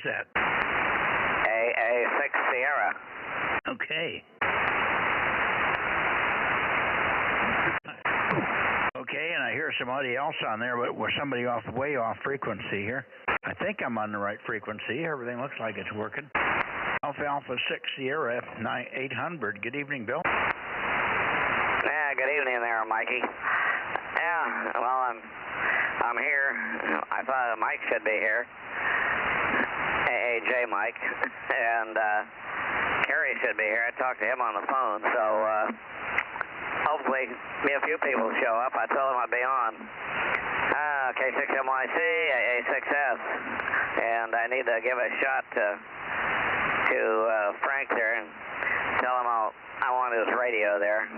that? AA6 Sierra. Okay. Okay, and I hear somebody else on there, but we're somebody way off frequency here. I think I'm on the right frequency. Everything looks like it's working. Alpha 6 Sierra 800. Good evening, Bill. Yeah, good evening there, Mikey. Yeah, well, I'm here. I thought Mike should be here. AAJ Mike. And Kerry should be here. I talked to him on the phone, so hopefully a few people show up. I told him I'd be on. K6MYC, AA6S. And I need to give a shot to Frank there and tell him I want his radio there.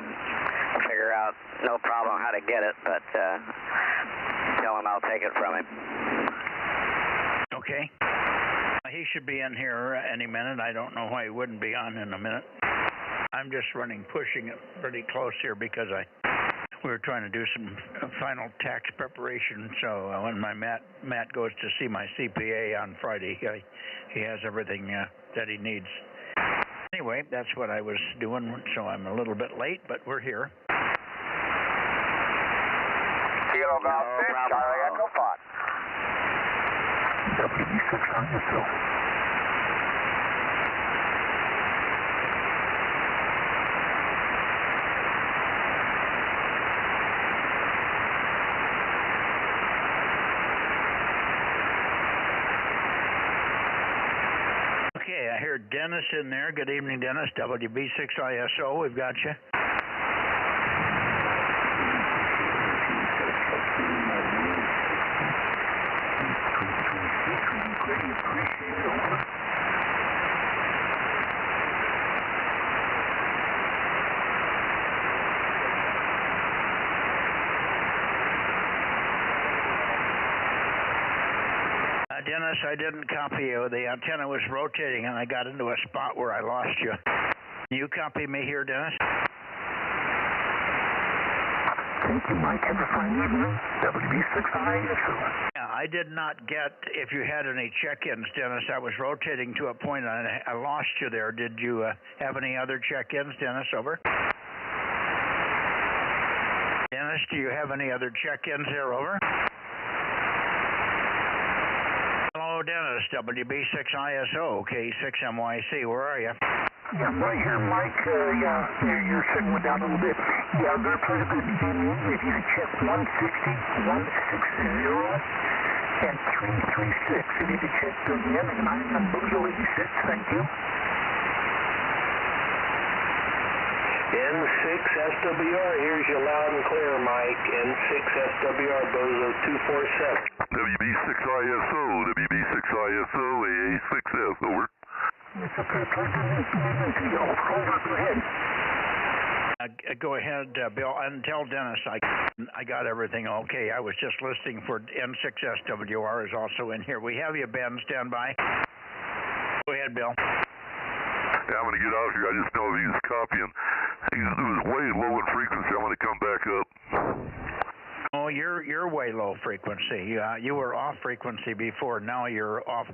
Figure out, no problem how to get it, but tell him I'll take it from him. Okay. He should be in here any minute. I don't know why he wouldn't be on in a minute. I'm just pushing it pretty close here because we were trying to do some final tax preparation. So when my Matt goes to see my CPA on Friday, he has everything that he needs. Anyway, that's what I was doing, so I'm a little bit late, but we're here. Kilo Golf 6, Charlie Echo Fox. WB6 on yourself. Okay, I hear Dennis in there. Good evening, Dennis. WB6ISO, we've got you. Dennis, I didn't copy you. The antenna was rotating and I got into a spot where I lost you. Can you copy me here, Dennis? Thank you, Mike. Have a fine evening. WB6ISO. Yeah, I did not get if you had any check-ins, Dennis. I was rotating to a point and I lost you there. Did you have any other check-ins, Dennis? Over. Dennis, do you have any other check-ins there? Over. Hello, Dennis, WB6ISO, K6MYC, where are you? Yeah, I'm right here, Mike. You're signaling down a little bit. Yeah, I'm going to play a good game. If you could check 160, 160, and 336. If you could check those again, and I'm Bozo 86, thank you. N6SWR, here's you loud and clear, Mike. N6SWR, Bozo 247. WB6ISO, WB6ISO, AA6S, over. It's okay, plug in to you. Over, go ahead. Go ahead, Bill, and tell Dennis I got everything okay. I was just listening for N6SWR is also in here. We have you, Ben, stand by. Go ahead, Bill. Yeah, I'm going to get out here. I just know he's copying. It was way low in frequency. I'm going to come back up. Oh, you're way low frequency. You were off frequency before. Now you're off.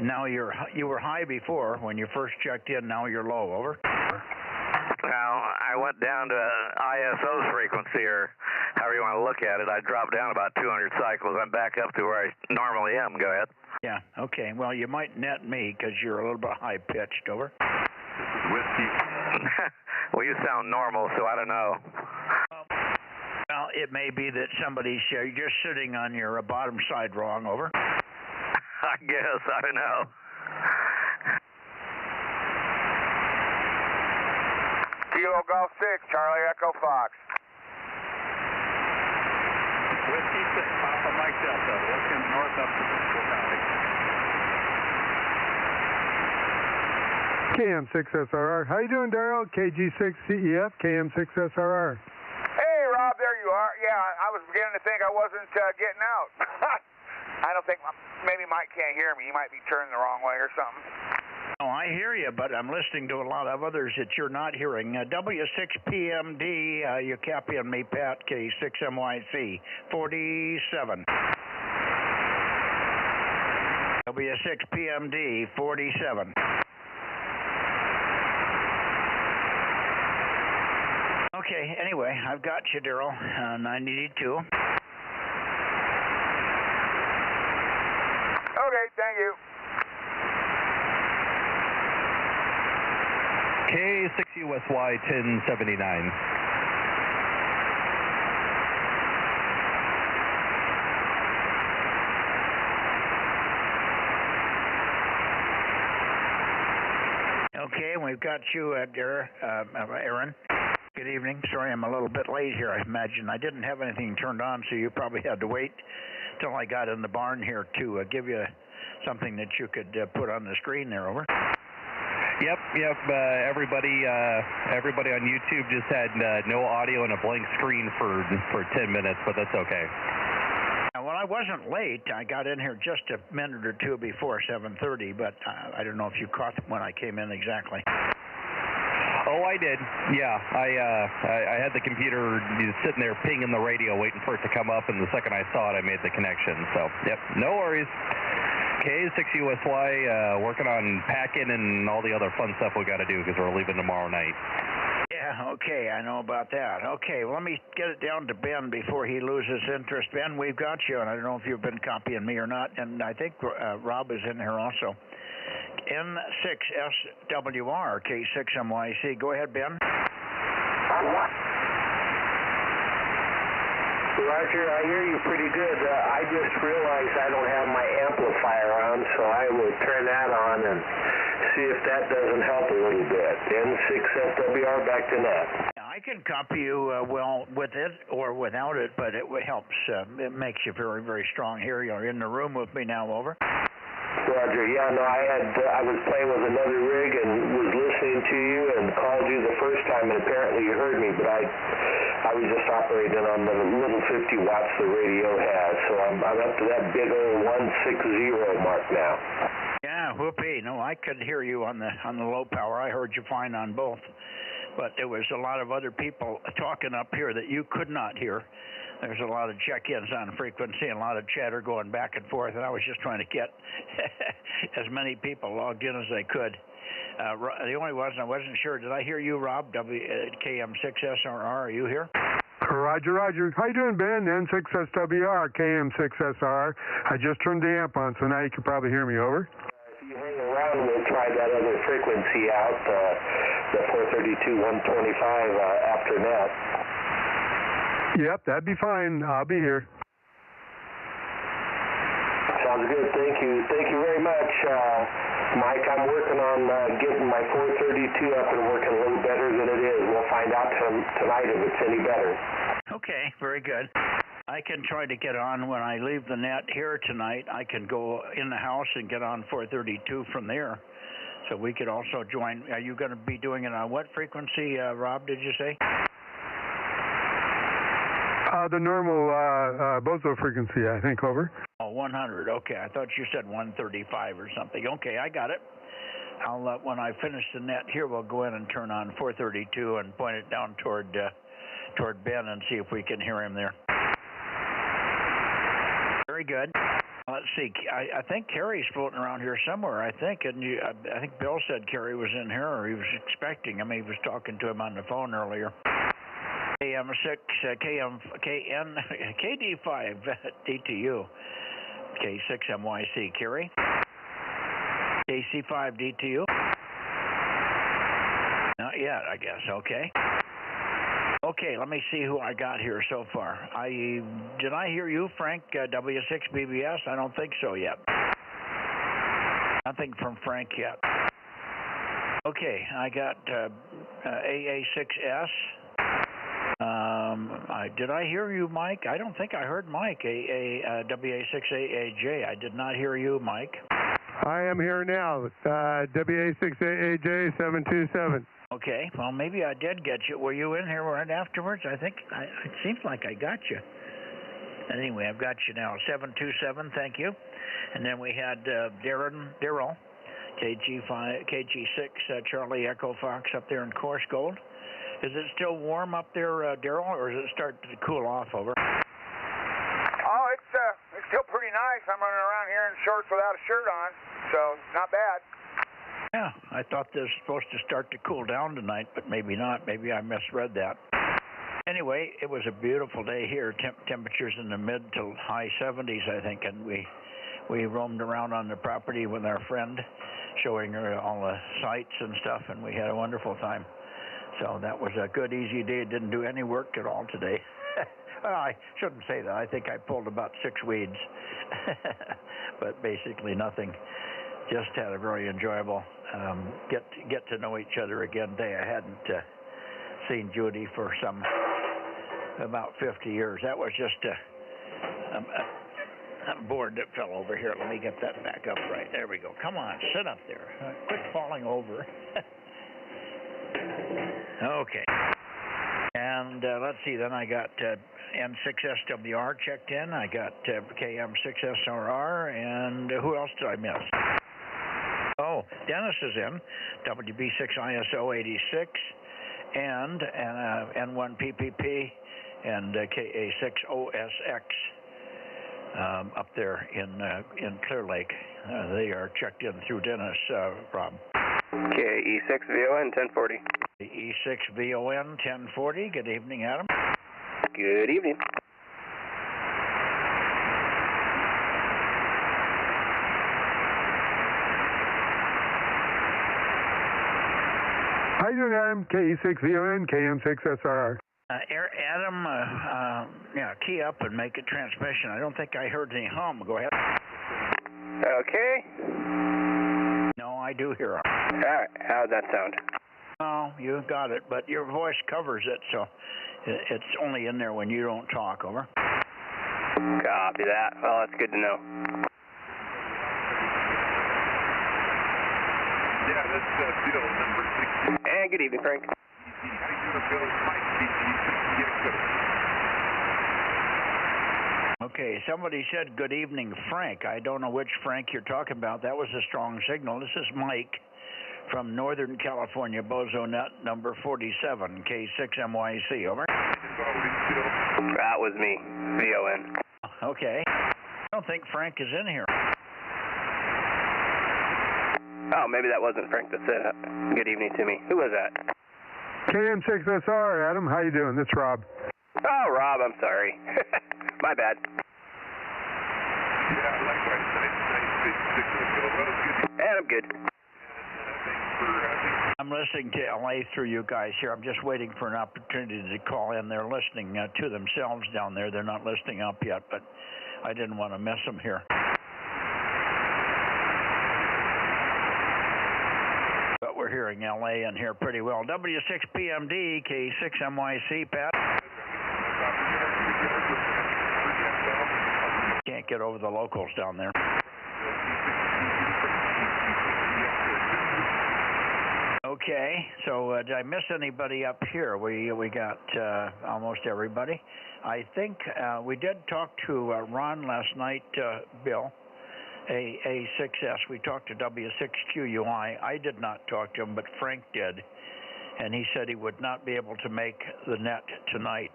Now you were high before when you first checked in. Now you're low. Over. Well, I went down to ISO's frequency, or however you want to look at it. I dropped down about 200 cycles. I'm back up to where I normally am. Go ahead. Yeah. Okay. Well, you might net me because you're a little bit high pitched. Over. This is Whiskey. Well, you sound normal, so I don't know. Well, it may be that somebody's you're sitting on your bottom side wrong. Over. I guess. I don't know. Kilo Golf 6, Charlie Echo Fox. Whiskey 6, Papa Mike Delta, looking north up to Central Valley. KM6SRR. How you doing, Daryl? KG6CEF, KM6SRR. Hey, Rob, there you are. Yeah, I was beginning to think I wasn't getting out. I don't think, maybe Mike can't hear me. He might be turning the wrong way or something. Oh, I hear you, but I'm listening to a lot of others that you're not hearing. W6PMD, you're copying me, Pat, K6MYC, 47. W6 PMD 47. Okay, anyway, I've got you, Daryl, 982. Okay, thank you. K6USY 1079. Okay, we've got you, Aaron. Good evening. Sorry I'm a little bit late here. I imagine I didn't have anything turned on, so you probably had to wait till I got in the barn here to give you something that you could put on the screen there. Over. Yep. Everybody on YouTube just had no audio and a blank screen for 10 minutes, but that's okay. Well, I wasn't late. I got in here just a minute or two before 7:30, but I don't know if you caught when I came in exactly. Oh, I did. Yeah, I had the computer sitting there pinging the radio, waiting for it to come up, and the second I saw it, I made the connection. So, yep, no worries. K6USY, working on packing and all the other fun stuff we got to do because we're leaving tomorrow night. Yeah, okay, I know about that. Okay, well, let me get it down to Ben before he loses interest. Ben, we've got you, and I don't know if you've been copying me or not, and I think Rob is in here also. N6SWR, K6MYC. Go ahead, Ben. Roger, I hear you pretty good. I just realized I don't have my amplifier on, so I will turn that on and see if that doesn't help a little bit. N6SWR, back to net. I can copy you well with it or without it, but it helps. It makes you very, very strong here. You're in the room with me now. Over. Roger. Yeah, no, I was playing with another rig and was listening to you and called you the first time, and apparently you heard me, but I was just operating on the little 50 watts the radio has, so I'm up to that big old 160 mark now. Yeah, whoopee. No, I could hear you on the low power. I heard you fine on both, but there was a lot of other people talking up here that you could not hear. There's a lot of check-ins on frequency and a lot of chatter going back and forth, and I was just trying to get as many people logged in as I could. The only I wasn't sure. Did I hear you, Rob? KM6SRR, are you here? Roger, Roger. How you doing, Ben? N6SWR, KM6SR. I just turned the amp on, so now you can probably hear me. Over. If you hang around, we'll try that other frequency out, the 432, 125 after net. Yep, that'd be fine. I'll be here. Sounds good. Thank you. Thank you very much, Mike. I'm working on getting my 432 up and working a little better than it is. We'll find out tonight if it's any better. Okay, very good. I can try to get on when I leave the net here tonight. I can go in the house and get on 432 from there. So we could also join. Are you going to be doing it on what frequency, Rob, did you say? The normal Bozo frequency, I think. Over. Oh, 100. Okay, I thought you said 135 or something. Okay, I got it. I'll when I finish the net here, we'll go in and turn on 432 and point it down toward Ben and see if we can hear him there. Very good. Let's see. I think Kerry's floating around here somewhere. I think, and I think Bill said Kerry was in here, or he was expecting him. He was talking to him on the phone earlier. KM6, KD5, DTU, K6MYC, Kerry, KC5, DTU, not yet, I guess, okay. Okay, let me see who I got here so far. Did I hear you, Frank, W6BBS? I don't think so yet. Nothing from Frank yet. Okay, I got AA6S. Did I hear you, Mike? I don't think I heard Mike, WA6AAJ. I did not hear you, Mike. I am here now, WA6AAJ 727. Okay, well, maybe I did get you. Were you in here right afterwards? I think, it seems like I got you. Anyway, I've got you now, 727, thank you. And then we had Daryl, KG6, Charlie Echo Fox up there in Coarse Gold. Is it still warm up there, Daryl, or is it starting to cool off? Over. Oh, it's still pretty nice. I'm running around here in shorts without a shirt on, so not bad. Yeah, I thought this was supposed to start to cool down tonight, but maybe not. Maybe I misread that. Anyway, it was a beautiful day here. Temperatures in the mid to high 70s, I think, and we roamed around on the property with our friend, showing her all the sights and stuff, and we had a wonderful time. So that was a good, easy day. Didn't do any work at all today. Well, I shouldn't say that. I think I pulled about 6 weeds, but basically nothing. Just had a very enjoyable get to know each other again day. I hadn't seen Judy for about 50 years. That was just a board that fell over here. Let me get that back up right. There we go. Come on, sit up there. Quit falling over. Okay. And let's see, then I got N6SWR checked in. I got KM6SRR, and who else did I miss? Oh, Dennis is in, WB6ISO 86, and N1PPP, and KA6OSX up there in Clear Lake. They are checked in through Dennis, Rob. KE6VON 1040. E6VON 1040. Good evening, Adam. Good evening. How you doing, Adam? KE6VON, KM6SRR. Adam, yeah, key up and make a transmission. I don't think I heard any hum. Go ahead. Okay. No, I do hear him. All right. How'd that sound? Oh, you got it, but your voice covers it, so it's only in there when you don't talk. Over. Copy that. Well, that's good to know. Yeah, that's Bill, number 60. And good evening, Frank. How you doing, Bill? It's Mike, Okay, somebody said good evening, Frank. I don't know which Frank you're talking about. That was a strong signal. This is Mike from Northern California, Bozo Net, number 47, K6MYC, over. That was me, VON. Okay. I don't think Frank is in here. Oh, maybe that wasn't Frank that said good evening to me. Who was that? KM6SR, Adam. How you doing? This is Rob. Oh, Rob, I'm sorry. My bad. Yeah, likewise. Nice big signal, Bill. Good. And I'm good. I'm listening to LA through you guys here. I'm just waiting for an opportunity to call in. They're listening to themselves down there. They're not listening up yet, but I didn't want to miss them here. But we're hearing LA in here pretty well. W6PMD, K6MYC, Pat. Can't get over the locals down there. Okay, so did I miss anybody up here? We got almost everybody. I think we did talk to Ron last night, Bill, A6S. We talked to W6QUI. I did not talk to him, but Frank did, and he said he would not be able to make the net tonight.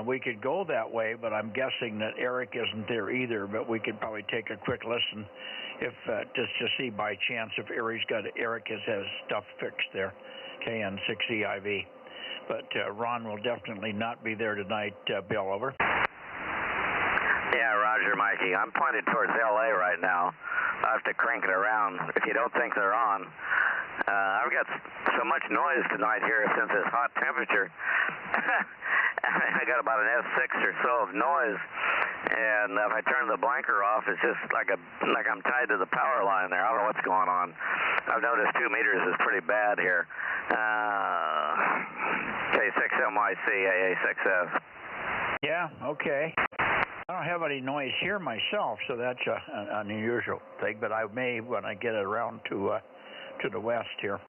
We could go that way, but I'm guessing that Eric isn't there either, but we could probably take a quick listen if just to see by chance if Eric has stuff fixed there, KN6EIV. But Ron will definitely not be there tonight. Bill, over. Yeah, Roger, Mikey. I'm pointed towards LA right now. I'll have to crank it around if you don't think they're on. I've got so much noise tonight here since this hot temperature. I got about an S6 or so of noise, and if I turn the blanker off, it's just like I'm tied to the power line there. I don't know what's going on. I've noticed 2 meters is pretty bad here. K6MYC AA6S. Yeah, okay. I don't have any noise here myself, so that's an unusual thing, but I may when I get around to the west here.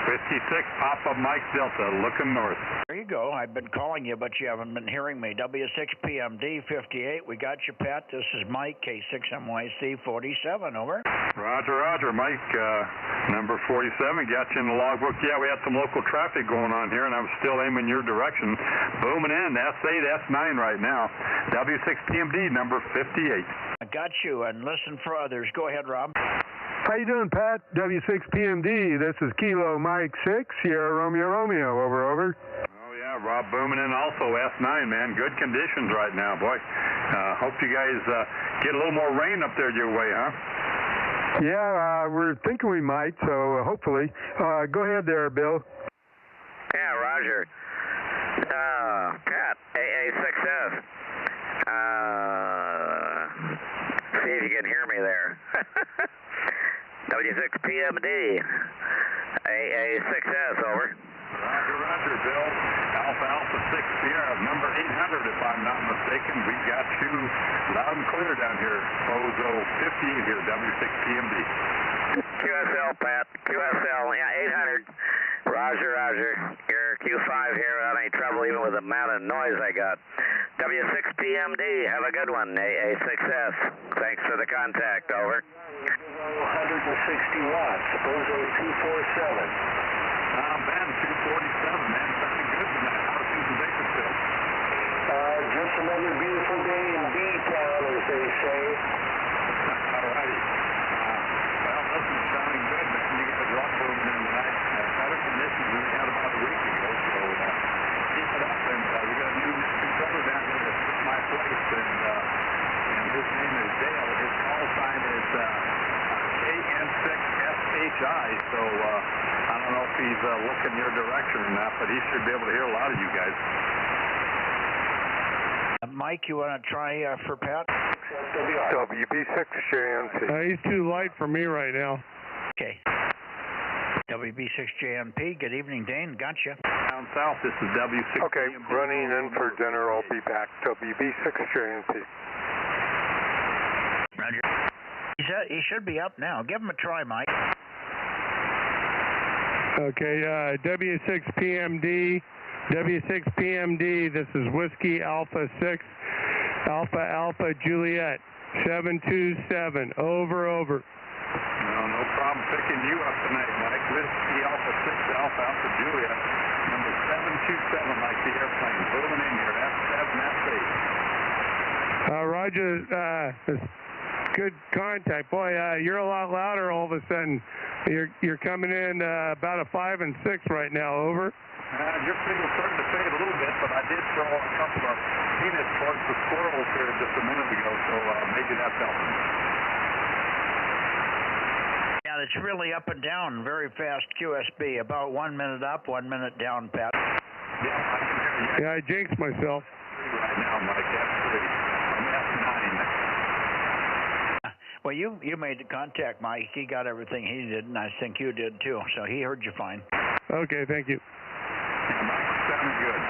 56, Papa Mike Delta, looking north. There you go. I've been calling you, but you haven't been hearing me. W6PMD 58, we got you, Pat. This is Mike, K6MYC 47, over. Roger, Mike, number 47, got you in the logbook. Yeah, we had some local traffic going on here, and I was still aiming your direction. Booming in, S8, S9 right now. W6PMD, number 58. got you, and listen for others. Go ahead, Rob. How you doing, Pat? W6PMD. This is Kilo Mike 6, Sierra Romeo Romeo. Over. Oh, yeah, Rob booming in also, S9, man. Good conditions right now, boy. Hope you guys get a little more rain up there your way, huh? Yeah, we're thinking we might, so hopefully. Go ahead there, Bill. Yeah, Roger. Pat, AA6S. See if you can hear me there. W6PMD. AA6S, over. Roger, Bill. Alpha 6 Sierra, number 800, if I'm not mistaken. We got you loud and clear down here. Bozo 58 here, W6PMD. QSL, Pat. QSL, yeah, 800. Roger. You're Q5 here without any trouble, even with the amount of noise I got. W6PMD, have a good one. AA6S. Thanks for the contact, over. 160 watts, Bozo 247. Ben, 247, man. Sounding good tonight. How's things in Bakersfield? Just another beautiful day in B-Town, as they say. All righty. Well, listen, sounding good, man. You got a rock booming in tonight. Better conditions than we had about a week ago, so keep it up. And we got a new controller down here that's at my place, and his name is Dale. His call sign is KN6SHI, so I don't know if he's looking your direction or not, but he should be able to hear a lot of you guys. Mike, you want to try for Pat? WB6JNP. He's too light for me right now. Okay. WB6JNP, good evening, Dane. Gotcha. Down south, this is W6. Okay, running in for dinner. I'll be back. WB6JNP. Roger. He should be up now. Give him a try, Mike. Okay, W6PMD. W6PMD, this is Whiskey Alpha 6, Alpha Juliet, 727, over. No problem picking you up tonight, Mike. Whiskey Alpha 6, Alpha Juliet, number 727, like the airplane, booming in here, F7, F8. Roger, good contact. Boy, you're a lot louder all of a sudden. You're coming in about a 5 and 6 right now, over. Your signal's starting to fade a little bit, but I did throw a couple of peanuts towards the squirrels here just a minute ago, so maybe that's helping. Yeah, it's really up and down, very fast QSB, about 1 minute up, 1 minute down, Pat. Yeah, I can hear you. Yeah, I jinxed myself. Right now, Mike, F3. I'm F9. Well, you made the contact, Mike. He got everything he did, and I think you did too, so he heard you fine. Okay, thank you. Yeah, Mike, sounding good.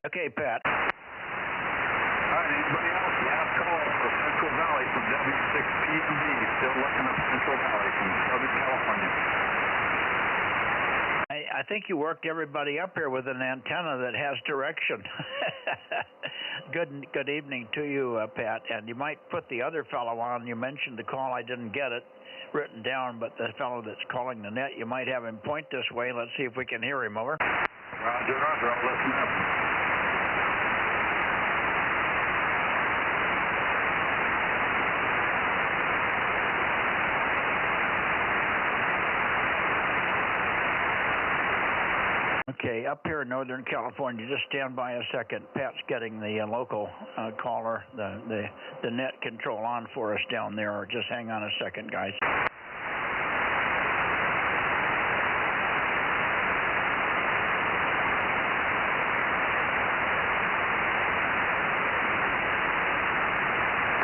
Okay, Pat. All right, anybody else? Last call for Central Valley from W6PMD. Still looking up Central Valley from Southern California. I think you worked everybody up here with an antenna that has direction. Good evening to you, Pat. And you might put the other fellow on. You mentioned the call. I didn't get it written down, but the fellow that's calling the net, you might have him point this way. Let's see if we can hear him, over. Roger, I'll listen up. Okay, up here in Northern California, just stand by a second. Pat's getting the local caller, the net control on for us down there. Just hang on a second, guys.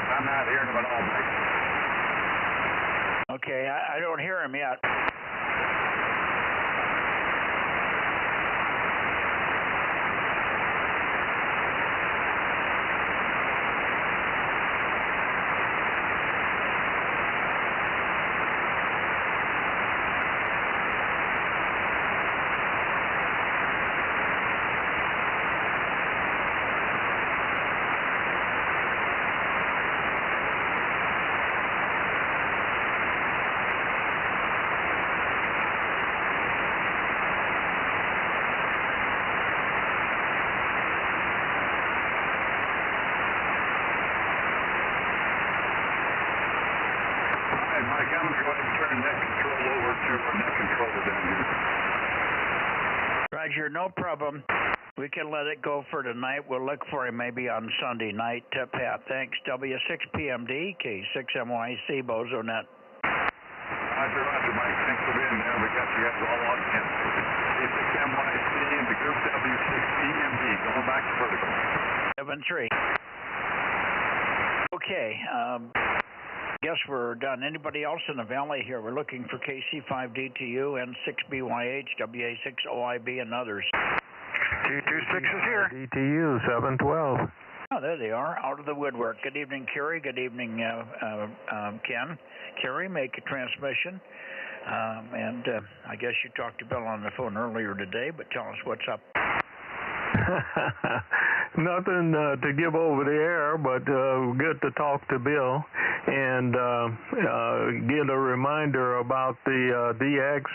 I'm not hearing him at all, Mike. Okay, I don't hear him yet. Kevin, go ahead and turn net control over to net controller down here. Roger, no problem. We can let it go for tonight. We'll look for him maybe on Sunday night. Pat, thanks. W6PMD, K6MYC, Bozo Net. Roger, Mike. Thanks for being there. We got you guys all on in. K6MYC and the group W6PMD going back to vertical. 7-3. Okay. Guess we're done. Anybody else in the valley here? We're looking for KC5DTU, N6BYH, WA6OIB, and others. 226 is here. DTU 712. Oh, there they are, out of the woodwork. Good evening, Kerry. Good evening, Ken. Kerry, make a transmission. And I guess you talked to Bill on the phone earlier today, but tell us what's up. Nothing to give over the air, but good to talk to Bill and get a reminder about the DX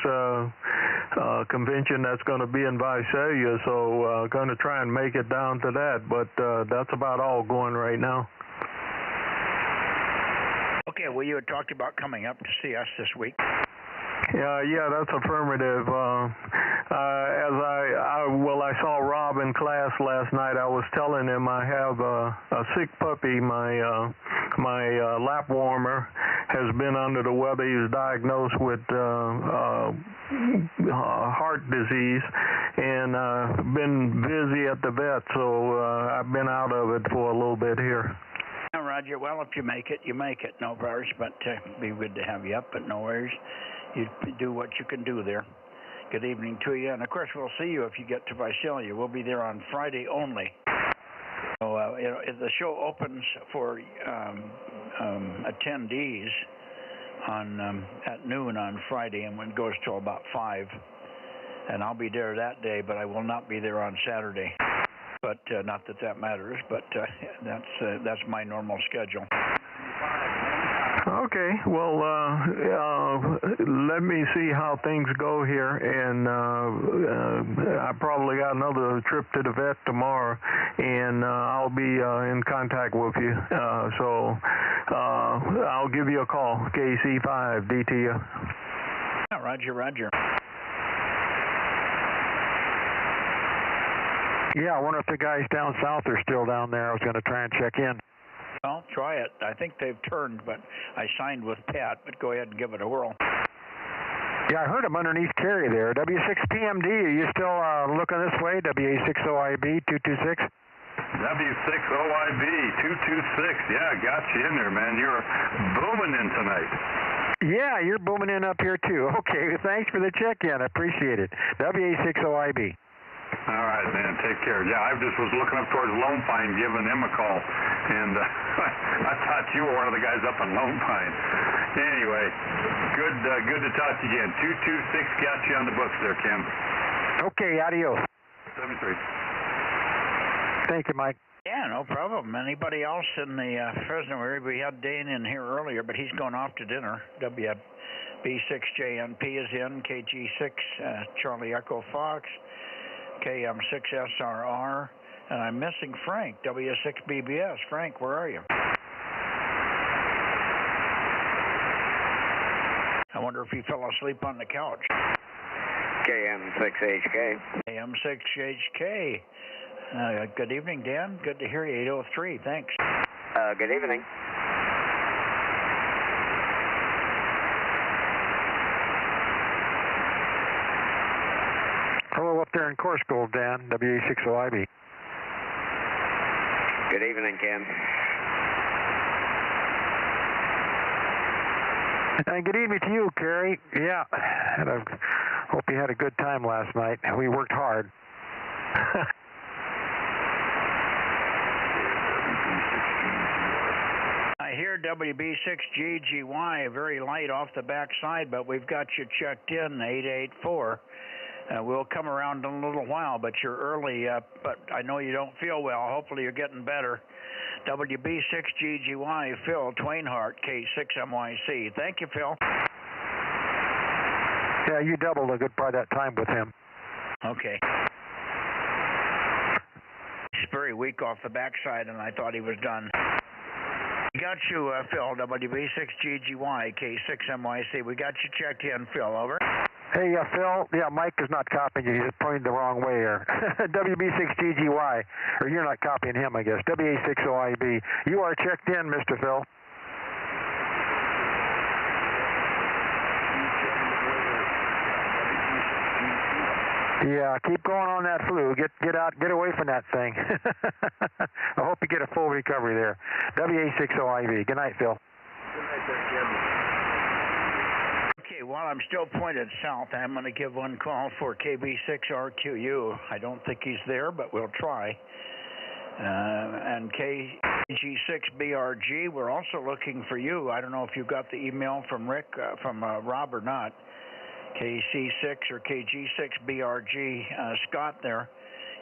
convention that's going to be in Visalia, so going to try and make it down to that, but that's about all going right now. Okay, well, you had talked about coming up to see us this week. Yeah, that's affirmative. I saw Rob in class last night. I was telling him I have a sick puppy. My lap warmer has been under the weather. He was diagnosed with heart disease, and been busy at the vet, so I've been out of it for a little bit here. Roger, well, if you make it, you make it. No worries, but it'd be good to have you up, but no worries. You do what you can do there. Good evening to you, and of course we'll see you if you get to Visalia. We'll be there on Friday only. So the show opens for attendees on at noon on Friday, and it goes till about 5. And I'll be there that day, but I will not be there on Saturday. But not that matters, but that's my normal schedule. Okay, well, let me see how things go here, and I probably got another trip to the vet tomorrow, and I'll be in contact with you. So I'll give you a call, KC5 DTU. Roger. Yeah, I wonder if the guys down south are still down there. I was going to try and check in. Well, try it. I think they've turned, but I signed with Pat, but go ahead and give it a whirl. Yeah, I heard him underneath Kerry there. W6PMD, are you still looking this way? WA6OIB 226? W6OIB 226. Yeah, got you in there, man. You're booming in tonight. Yeah, you're booming in up here, too. Okay, thanks for the check-in. I appreciate it. WA6OIB. All right, man. Take care. Yeah, I just was looking up towards Lone Pine, giving him a call, and I thought you were one of the guys up in Lone Pine. Anyway, good to talk to you again. 226 got you on the books there, Ken. Okay, adios. 73. Thank you, Mike. Yeah, no problem. Anybody else in the Fresno area? We had Dane in here earlier, but he's going off to dinner. WB6JNP is in, KG6, Charlie Echo Fox. KM6SRR, and I'm missing Frank, W6BBS. Frank, where are you? I wonder if he fell asleep on the couch. KM6HK. KM6HK. Good evening, Dan. Good to hear you, 803. Thanks. Good evening. Hello up there in Course Gold, Dan, WA6OIB. Good evening, Ken. And good evening to you, Kerry. Yeah, and I hope you had a good time last night. We worked hard. I hear WB6GGY very light off the backside, but we've got you checked in, 884. We'll come around in a little while, but you're early, but I know you don't feel well. Hopefully you're getting better. WB6GGY, Phil Twainhart, K6MYC. Thank you, Phil. Yeah, you doubled a good part of that time with him. Okay. He's very weak off the backside, and I thought he was done. Got you, Phil, WB6GGY, K6MYC. We got you checked in, Phil, over. Hey, Phil, Mike is not copying you. He's pointing the wrong way here. WB6GGY, or you're not copying him, I guess. WA60IB. You are checked in, Mr. Phil. Yeah, keep going on that flu. Get out, get away from that thing. I hope you get a full recovery there. WA60IB. Good night, Phil. Good night there, Jim. Okay, while I'm still pointed south, I'm going to give one call for KB6RQU. I don't think he's there, but we'll try. And KG6BRG, we're also looking for you. I don't know if you got the email from Rick, from Rob or not. KC6 or KG6BRG, Scott there,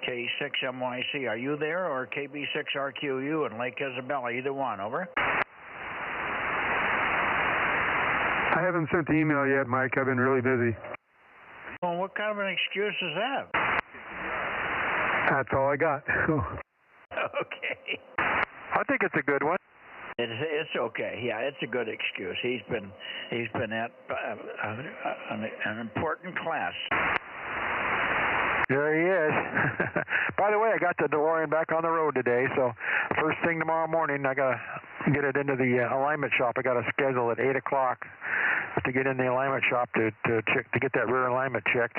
K6MYC. Are you there, or KB6RQU in Lake Isabella? Either one, over. I haven't sent the email yet, Mike. I've been really busy. Well, what kind of an excuse is that? That's all I got. Okay. I think it's a good one. It's okay. Yeah, it's a good excuse. He's been at an important class. There he is. By the way, I got the DeLorean back on the road today, so first thing tomorrow morning, I got to get it into the alignment shop. I got to schedule at 8 o'clock to get in the alignment shop to get that rear alignment checked,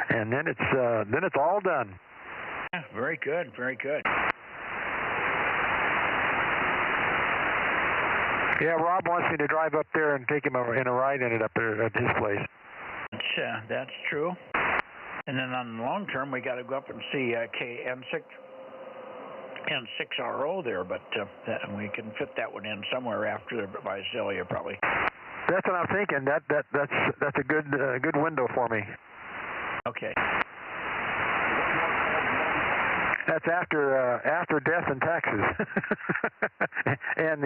and then it's all done. Yeah, very good, very good. Yeah, Rob wants me to drive up there and take him in a ride in it up there at his place. That's true. And then on the long term, we got to go up and see N6RO there, but we can fit that one in somewhere after Visalia probably. That's what I'm thinking. That's a good window for me. Okay. That's after death and taxes, and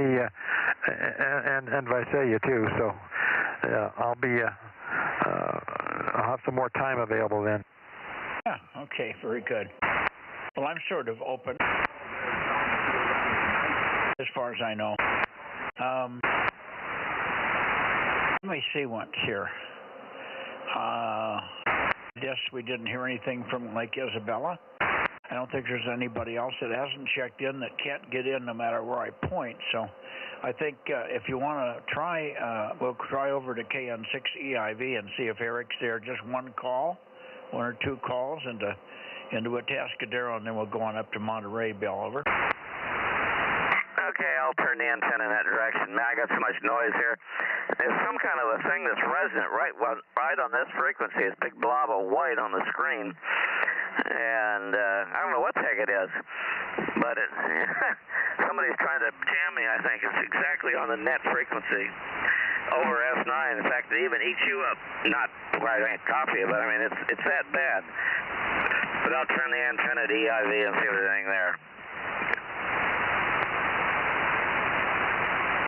and Visalia too. So I'll have some more time available then. Yeah. Okay. Very good. Well, I'm sort of open as far as I know. Let me see once here. Yes, we didn't hear anything from Lake Isabella. I don't think there's anybody else that hasn't checked in that can't get in no matter where I point. So I think if you want to try, we'll try over to KN6EIV and see if Eric's there. Just one call, one or two calls into Atascadero, and then we'll go on up to Monterey, Bill, over. Okay, I'll turn the antenna in that direction. Man, I got so much noise here. There's some kind of a thing that's resonant right on this frequency. It's a big blob of white on the screen. And I don't know what the heck it is, but somebody's trying to jam me, I think. It's exactly on the net frequency over S9. In fact, it even eats you up. Not where I can't copy it, but I mean, it's that bad. But I'll turn the antenna to EIV and see if there's anything there.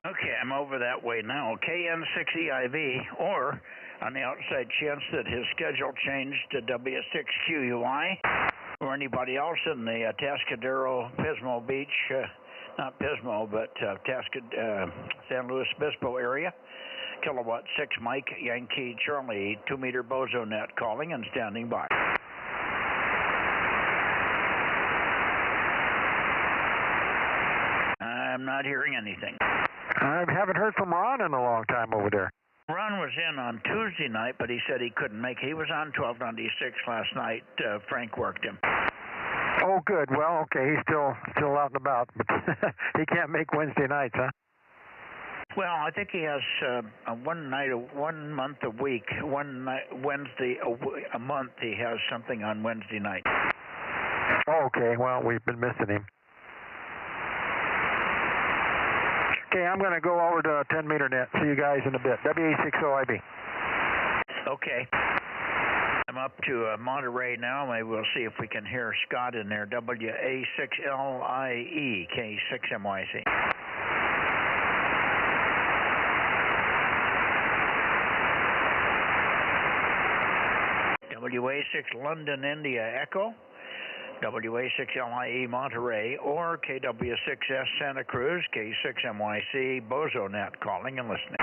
Okay, I'm over that way now. KN6EIV, or on the outside chance that his schedule changed to W6QUI, or anybody else in the Atascadero, Pismo Beach, not Pismo, but San Luis Obispo area. Kilowatt 6 Mike, Yankee Charlie, 2-meter Bozo Net calling and standing by. I'm not hearing anything. I haven't heard from Ron in a long time over there. Ron was in on Tuesday night, but he said he couldn't make it. He was on 1296 last night. Frank worked him. Oh, good. Well, okay, he's still out and about, but he can't make Wednesday nights, huh? Well, I think he has one month a week, one night, Wednesday a month. He has something on Wednesday night. Okay, well, we've been missing him. Okay, I'm going to go over to 10-meter net. See you guys in a bit. WA60IB. Okay. I'm up to Monterey now. Maybe we'll see if we can hear Scott in there. WA6LIE, K6MYC. WA6 London, India, Echo. WA6LIE Monterey, or KW6S Santa Cruz, K6MYC Bozo Net calling and listening.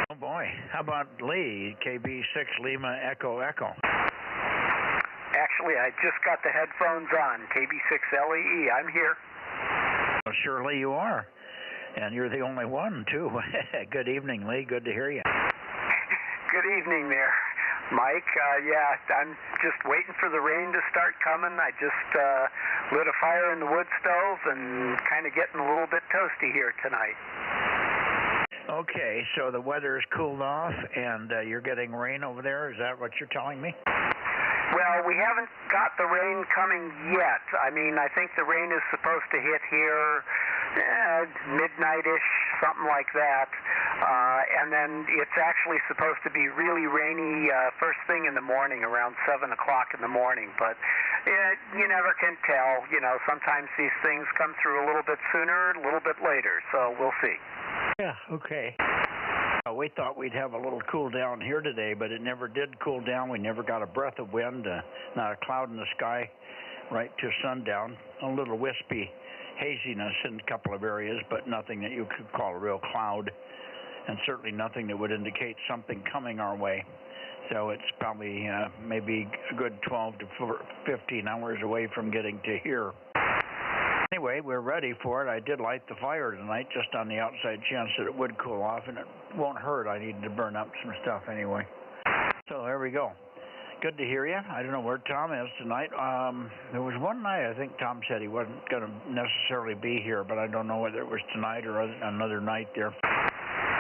Oh boy, how about Lee, KB6 Lima Echo Echo? Actually, I just got the headphones on. KB6LEE, I'm here. Well, surely you are. And you're the only one, too. Good evening, Lee. Good to hear you. Good evening there, Mike. Yeah, I'm just waiting for the rain to start coming. I just lit a fire in the wood stove and kind of getting a little bit toasty here tonight. Okay, so the weather's cooled off and you're getting rain over there. Is that what you're telling me? Well, we haven't got the rain coming yet. I mean, I think the rain is supposed to hit here midnight-ish, something like that. And then it's actually supposed to be really rainy first thing in the morning, around 7 o'clock in the morning. But you never can tell. You know, sometimes these things come through a little bit sooner, a little bit later. So we'll see. Yeah, okay. We thought we'd have a little cool down here today, but it never did cool down. We never got a breath of wind, not a cloud in the sky right to sundown. A little wispy haziness in a couple of areas, but nothing that you could call a real cloud, and certainly nothing that would indicate something coming our way. So it's probably maybe a good 12 to 15 hours away from getting to here. Anyway, we're ready for it. I did light the fire tonight just on the outside chance that it would cool off, and it won't hurt. I needed to burn up some stuff anyway. So there we go. Good to hear you. I don't know where Tom is tonight. There was one night I think Tom said he wasn't going to necessarily be here, but I don't know whether it was tonight or another night there.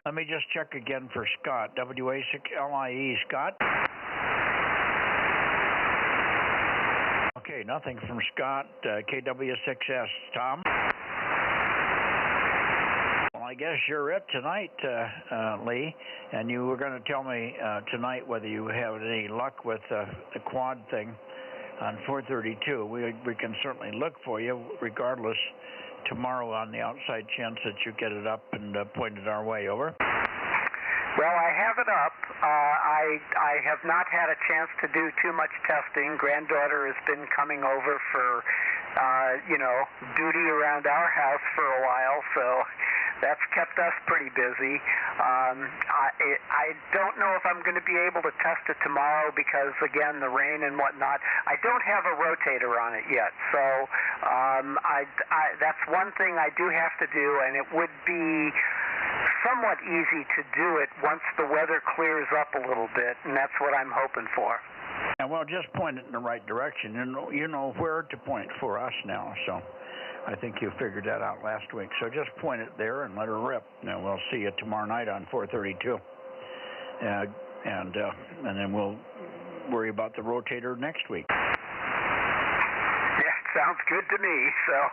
Let me just check again for Scott. WA6LIE, Scott? Okay, nothing from Scott. KW6S, Tom? Well, I guess you're it tonight, Lee, and you were going to tell me tonight whether you have any luck with the quad thing on 432. We can certainly look for you regardless tomorrow on the outside chance that you get it up and pointed our way. Over. Well, I have it up. I have not had a chance to do too much testing. Granddaughter has been coming over for, duty around our house for a while, so that's kept us pretty busy. I don't know if I'm going to be able to test it tomorrow because, again, the rain and whatnot. I don't have a rotator on it yet, so that's one thing I do have to do, and it would be somewhat easy to do it once the weather clears up a little bit, and that's what I'm hoping for. Yeah, well, just point it in the right direction. You know where to point for us now, so I think you figured that out last week. So just point it there and let her rip. Now we'll see you tomorrow night on 432, and then we'll worry about the rotator next week. Yeah, sounds good to me. So,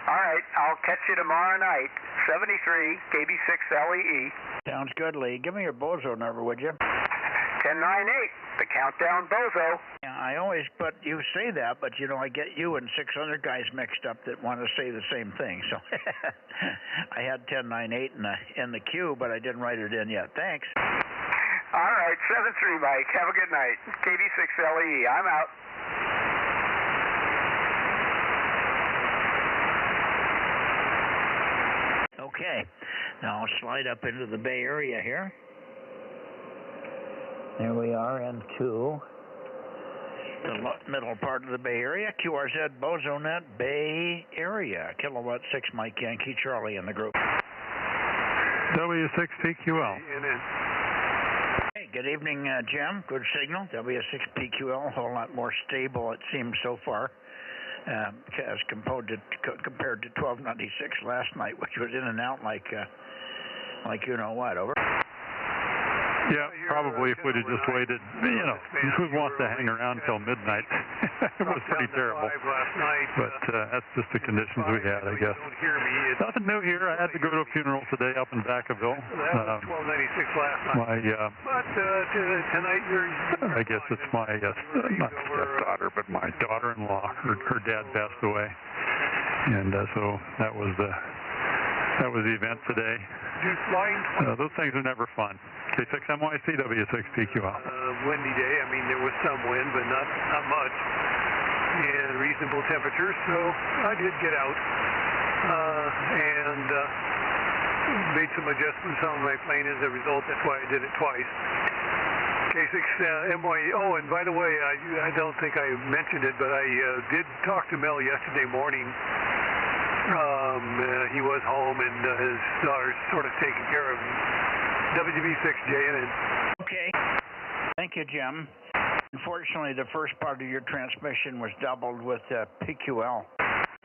all right, I'll catch you tomorrow night. 73 KB6LEE. Sounds good, Lee. Give me your Bozo number, would you? 1098, the countdown Bozo. Yeah, I always, but you say that, but I get you and 6 other guys mixed up that want to say the same thing. So I had 1098 in the queue, but I didn't write it in yet. Thanks. All right, 73 Mike. Have a good night. KB6LEE. I'm out. Okay, now I'll slide up into the Bay Area here. There we are into the middle part of the Bay Area. QRZ Bozo Net Bay Area. Kilowatt 6 Mike Yankee Charlie in the group. W6PQL. Hey, good evening, Jim. Good signal. W6PQL, a whole lot more stable it seems so far. As compared to 1296 last night, which was in and out like you know what. Over. Yeah, probably if we'd have just waited, who wants to hang around until midnight? It was pretty terrible. But that's just the conditions we had, I guess. Nothing new here. I had to go to a funeral today up in Vacaville. I guess it's my, not stepdaughter, but my daughter-in-law. Her dad passed away. And so that was the event today. Those things are never fun. K6MYC, W6PQL. Windy day. I mean, there was some wind, but not much. And reasonable temperatures, so I did get out and made some adjustments on my plane as a result. That's why I did it twice. K6MY. Oh, and by the way, I don't think I mentioned it, but I did talk to Mel yesterday morning. He was home, and his daughter's sort of taking care of him. WB6JNN. Okay. Thank you, Jim. Unfortunately, the first part of your transmission was doubled with PQL.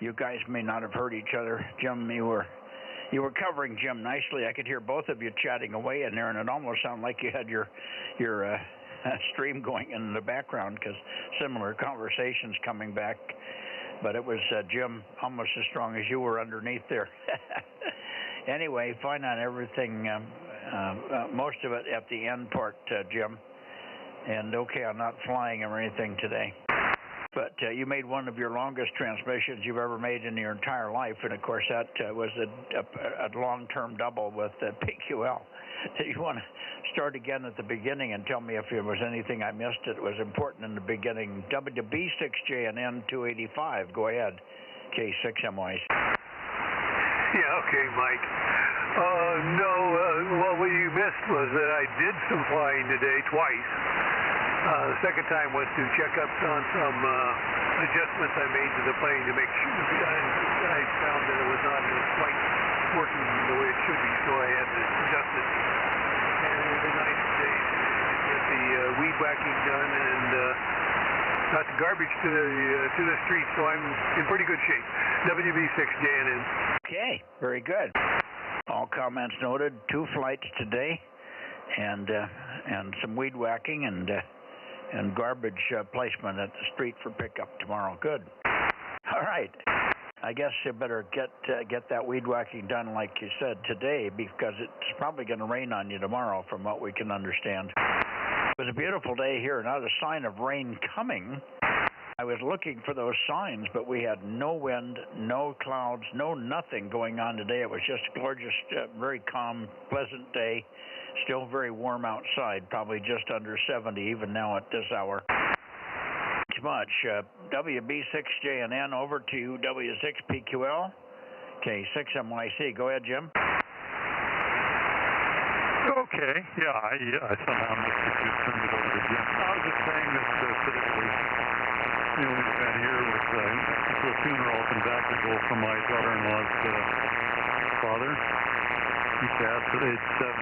You guys may not have heard each other. Jim, you were covering Jim nicely. I could hear both of you chatting away in there, and it almost sounded like you had your stream going in the background because similar conversations coming back. But it was Jim almost as strong as you were underneath there. Anyway, fine on everything, most of it at the end part, Jim. And okay, I'm not flying or anything today. But you made one of your longest transmissions you've ever made in your entire life. And of course, that was a long-term double with PQL. You want to start again at the beginning and tell me if there was anything I missed that was important in the beginning. WB6JNN 285. Go ahead. K6MYC. Yeah, okay, Mike. No, what you missed was that I did some flying today twice. The second time was to check up on some adjustments I made to the plane to make sure I found that it was not quite working the way it should be, so I had to adjust it. And it was a nice day to get the weed whacking done and got the garbage to the street, so I'm in pretty good shape. WB6JNN. Okay, very good. All comments noted. 2 flights today, and some weed whacking and garbage placement at the street for pickup tomorrow. Good. All right. I guess you better get that weed whacking done, like you said, today, because it's probably going to rain on you tomorrow, from what we can understand. It was a beautiful day here, not a sign of rain coming. I was looking for those signs, but we had no wind, no clouds, no nothing going on today. It was just a gorgeous, very calm, pleasant day. Still very warm outside, probably just under 70 even now at this hour. Too much. WB6JNN over to W6PQL. K6MYC. Go ahead, Jim. Okay. Yeah, I somehow missed it. You turned it over to Jim. I was just saying that today the only event here was a funeral up in Vacaville for my daughter-in-law's father. He passed at age 70.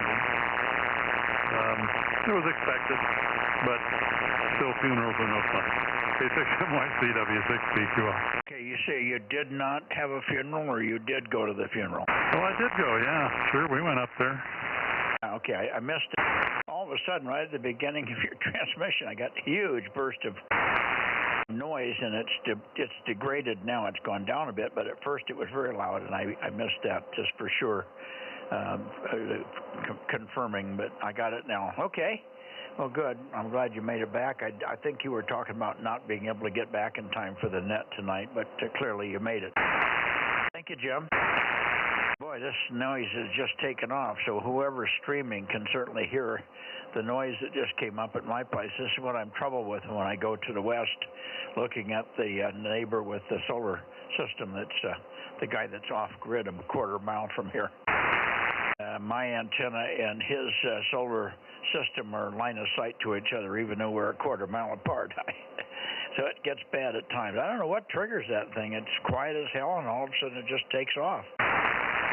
It was expected, but still funerals are no fun. K6MYC, W6PQL. Okay, you say you did not have a funeral, or you did go to the funeral? Well, I did go, yeah. Sure, we went up there. Okay, I missed it. All of a sudden, right at the beginning of your transmission, I got a huge burst of noise, and it's degraded now. It's gone down a bit, but at first it was very loud, and I missed that just for sure. Confirming, but I got it now. Okay. Well, good. I'm glad you made it back. I think you were talking about not being able to get back in time for the net tonight, but clearly you made it. Thank you, Jim. Boy, this noise has just taken off, so whoever's streaming can certainly hear the noise that just came up at my place. This is what I'm trouble with when I go to the west, looking at the neighbor with the solar system that's the guy that's off-grid a quarter mile from here. My antenna and his solar system are line of sight to each other, even though we're a quarter mile apart. So it gets bad at times. I don't know what triggers that thing. It's quiet as hell, and all of a sudden it just takes off.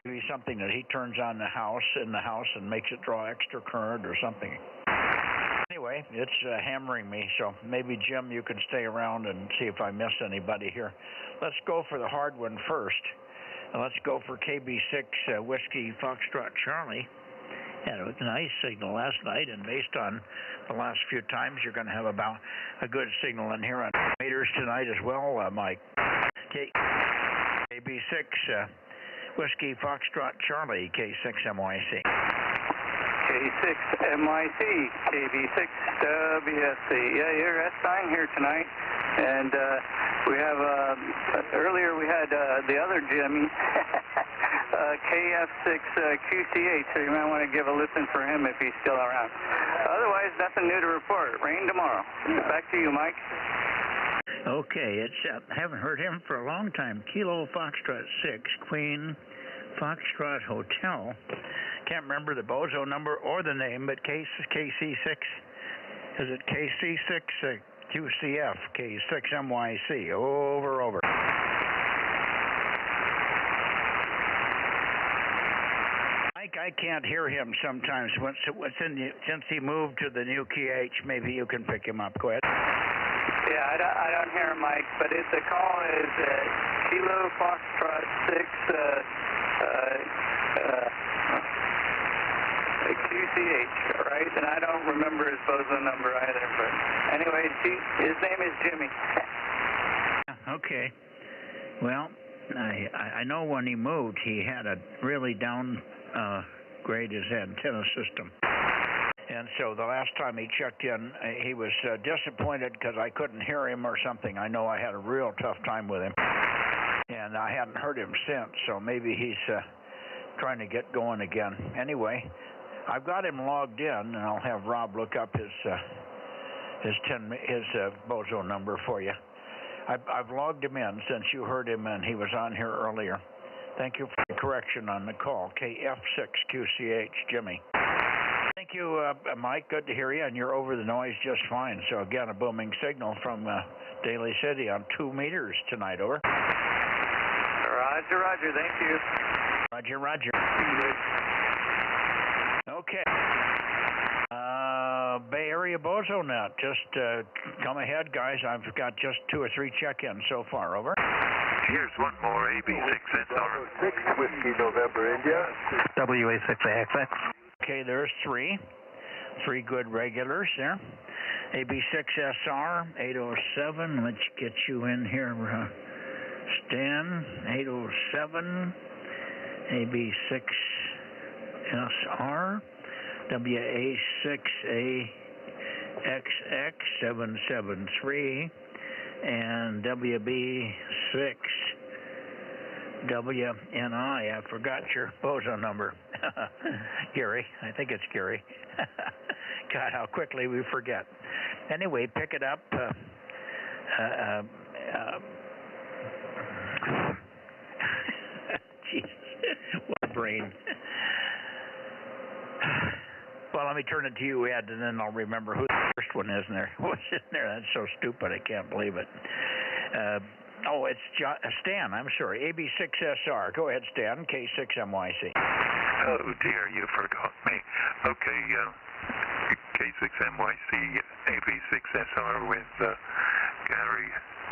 Maybe something that he turns on in the house and makes it draw extra current or something. Anyway, it's hammering me, so maybe, Jim, you can stay around and see if I miss anybody here. Let's go for the hard one first. Let's go for KB6 Whiskey Foxtrot Charlie. Yeah, it was a nice signal last night, and based on the last few times, you're going to have about a good signal in here on meters tonight as well, Mike. KB6 Whiskey Foxtrot Charlie, K6MYC. K6MYC, KB6WSC. Yeah, you're at sign here tonight. And we have, earlier we had the other Jimmy KF6QCH, so you might want to give a listen for him if he's still around. Otherwise, nothing new to report. Rain tomorrow. Back to you, Mike. Okay, it's haven't heard him for a long time. Kilo Foxtrot 6, Queen Foxtrot Hotel. Can't remember the Bozo number or the name, but KC6. Is it KC6 QCF K6MYC? Over. I can't hear him sometimes. Since he moved to the new KH, maybe you can pick him up. Go ahead. Yeah, I don't hear him, Mike, but the call is Kilo Foxtrot 6 QCH, all right? And I don't remember his Bozo number either, but anyway, his name is Jimmy. Okay. Well, I know when he moved, he had a really downgrade his antenna system. And so the last time he checked in, he was disappointed because I couldn't hear him or something. I know I had a real tough time with him. And I hadn't heard him since, so maybe he's trying to get going again. Anyway, I've got him logged in, and I'll have Rob look up his Bozo number for you. I've logged him in since you heard him, and he was on here earlier. Thank you for the correction on the call. KF6QCH, Jimmy. Thank you, Mike. Good to hear you, and you're over the noise just fine. So again, a booming signal from Daly City on 2 meters tonight. Over. Roger. Thank you. Roger. Okay. Bay Area Bozo Net. Just come ahead, guys. I've got just 2 or 3 check-ins so far. Over. Here's one more, AB6SR. 6 Whiskey November, India. WA6AXX. Okay, there's 3 good regulars there. AB6SR 807. Let's get you in here, Stan. 807. AB6SR. WA6AXX 773. And WB6 WNI. I forgot your Bozo number. Gary. I think it's Gary. God, how quickly we forget. Anyway, pick it up. Jesus, what a brain. Well, let me turn it to you, Ed, and then I'll remember who the first one is in there. What's in there? That's so stupid. I can't believe it. It's Stan. I'm sorry. AB6SR. Go ahead, Stan. K6MYC. Oh, dear, you forgot me. Okay, K6MYC, AB6SR with Gary.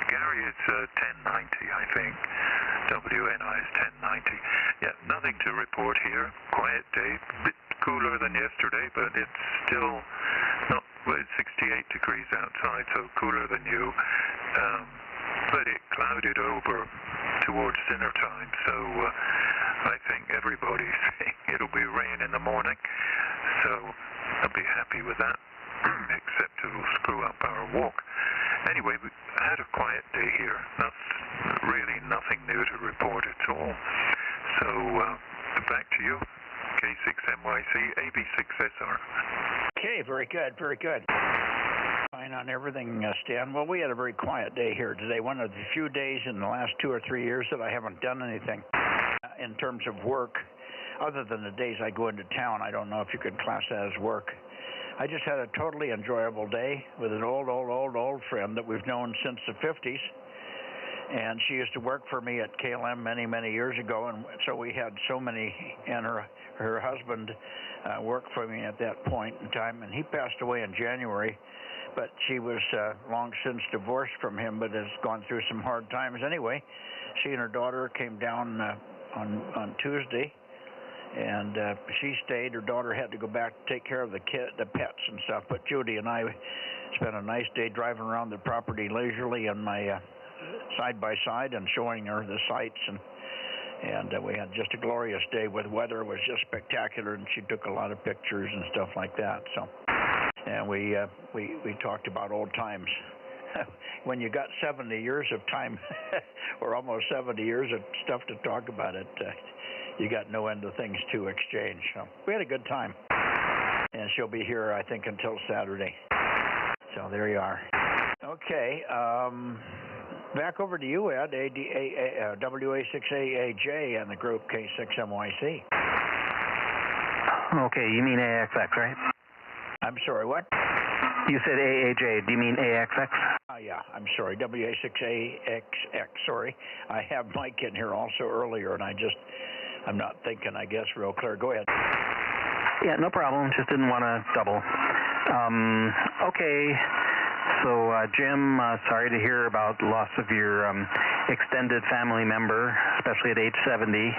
Gary, it's 1090, I think. WNI is 1090. Yeah, nothing to report here. Quiet day. Bit cooler than yesterday, but it's still not, well, it's 68 degrees outside, so cooler than you. But it clouded over towards dinner time, so I think everybody's saying it'll be rain in the morning, so I'll be happy with that, except it'll screw up our walk. Anyway, we had a quiet day here. That's really nothing new to report at all. So back to you, K6MYC, AB6SR. Okay, very good. Fine on everything, Stan. Well, we had a very quiet day here today. One of the few days in the last 2 or 3 years that I haven't done anything in terms of work, other than the days I go into town. I don't know if you could class that as work. I just had a totally enjoyable day with an old friend that we've known since the 50s. And she used to work for me at KLM many years ago, and so we had so many, and her husband worked for me at that point in time, and he passed away in January. But she was long since divorced from him, but has gone through some hard times. Anyway, she and her daughter came down on Tuesday, and she stayed. Her daughter had to go back to take care of the pets and stuff. But Judy and I spent a nice day driving around the property leisurely on my side by side and showing her the sights, and we had just a glorious day with weather. It was just spectacular, and she took a lot of pictures and stuff like that. So. And we talked about old times when you got 70 years of time, or almost 70 years of stuff to talk about it, you got no end of things to exchange. So we had a good time. And she'll be here, I think, until Saturday. So there you are. Okay. Back over to you, Ed, WA6AAJ and the group K6MYC. Okay, you mean AXX, right? I'm sorry, what? You said AAJ. Do you mean AXX? Yeah, I'm sorry, WA6AXX, sorry. I have Mike in here also earlier, and I'm not thinking, I guess, real clear. Go ahead. Yeah, no problem. Just didn't want to double. Okay. So, Jim, sorry to hear about the loss of your extended family member, especially at age 70.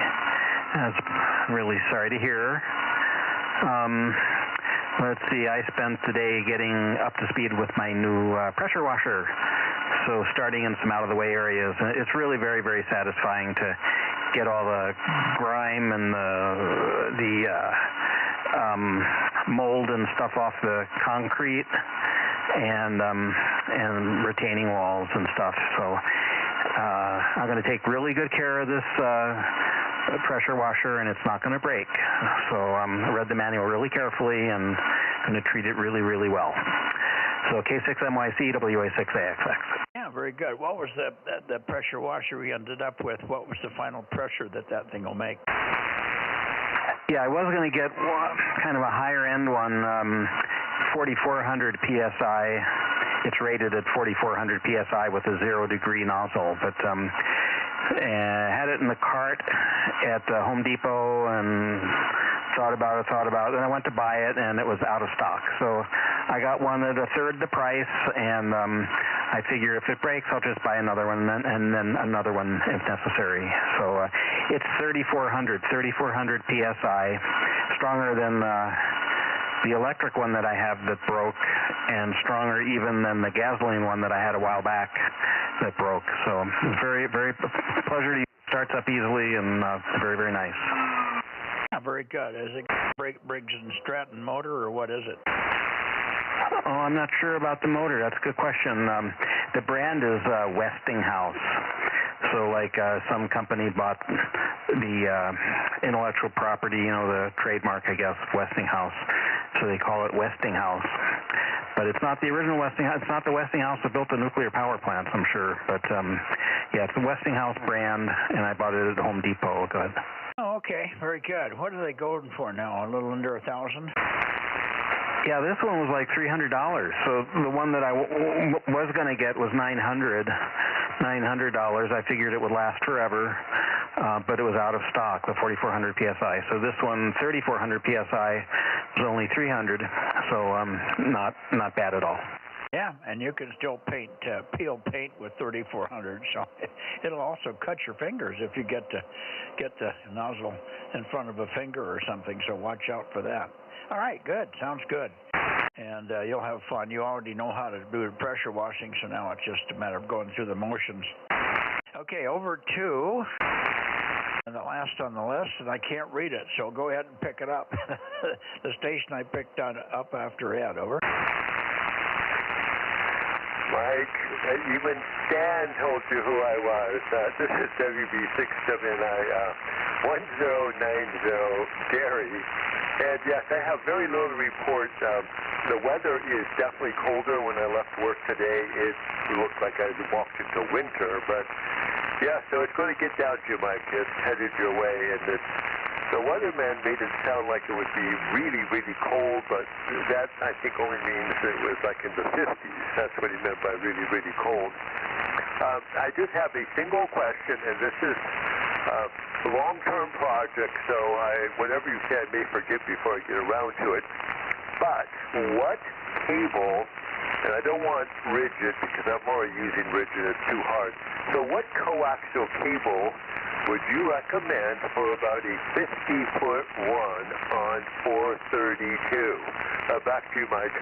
That's really sorry to hear. Let's see, I spent today getting up to speed with my new pressure washer. So starting in some out-of-the-way areas. It's really very, very satisfying to get all the grime and the mold and stuff off the concrete and retaining walls and stuff. So I'm going to take really good care of this pressure washer, and it's not going to break. So I read the manual really carefully and going to treat it really, really well. So K6MYC, WA6AXX. Yeah, very good. What was the pressure washer we ended up with? What was the final pressure that thing will make? Yeah, I was going to get kind of a higher end one, 4,400 PSI. It's rated at 4,400 PSI with a 0-degree nozzle, but had it in the cart at Home Depot and thought about it, and I went to buy it, and it was out of stock. So I got one at a third the price, and I figure if it breaks, I'll just buy another one, and then another one if necessary. So it's 3,400 PSI, stronger than the electric one that I have that broke, and stronger even than the gasoline one that I had a while back that broke. So very, very pleasure to use. Starts up easily and very, very nice. Yeah, very good. Is it Briggs & Stratton motor, or what is it? Oh, I'm not sure about the motor. That's a good question. The brand is Westinghouse. So like some company bought the intellectual property, the trademark, I guess, Westinghouse. So they call it Westinghouse. But it's not the original Westinghouse. It's not the Westinghouse that built the nuclear power plants, I'm sure. But yeah, it's the Westinghouse brand, and I bought it at Home Depot. Go ahead. Oh, okay. Very good. What are they going for now? A little under $1,000? Yeah, this one was like $300. So the one that I was going to get was $900. I figured it would last forever, but it was out of stock, the 4,400 PSI. So this one, 3,400 PSI, was only $300. So not bad at all. Yeah, and you can still peel paint with 3,400. So it'll also cut your fingers if you get the nozzle in front of a finger or something. So watch out for that. All right, good. Sounds good. And you'll have fun. You already know how to do pressure washing, so now it's just a matter of going through the motions. Okay, over to the last on the list, and I can't read it, so go ahead and pick it up. The station I picked up after Ed. Over. Mike, even Stan told you who I was. This is WB6WNI 1090 Gary. And yes, I have very little to report. The weather is definitely colder. When I left work today, it looked like I walked into winter. But yeah, so it's going to get down to you, Mike. It's headed your way. And the weatherman made it sound like it would be really, really cold, but that, I think, only means it was like in the 50s. That's what he meant by really, really cold. I just have a single question, and this is a long-term project, so whatever you say I may forget before I get around to it. But what cable, and I don't want rigid because I'm already using rigid, it's too hard. So what coaxial cable would you recommend for about a 50-foot one on 432? Back to you, Mike.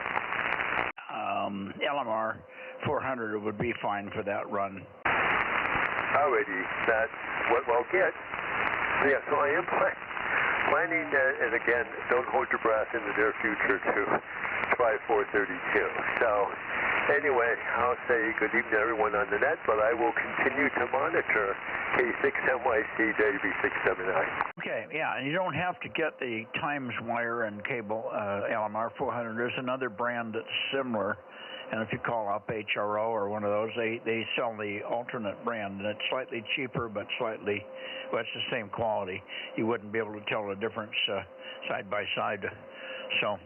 LMR 400 would be fine for that run. Alrighty, that's what we'll get. Yeah, so I am planning, and again, don't hold your breath in the near future to try 432. So Anyway, I'll say good evening to everyone on the net, but I will continue to monitor K6NYC JB679. Okay, yeah, and you don't have to get the Times wire and cable LMR 400. There's another brand that's similar, and if you call up HRO or one of those, they sell the alternate brand, and it's slightly cheaper, but slightly, well, it's the same quality. You wouldn't be able to tell the difference side by side. So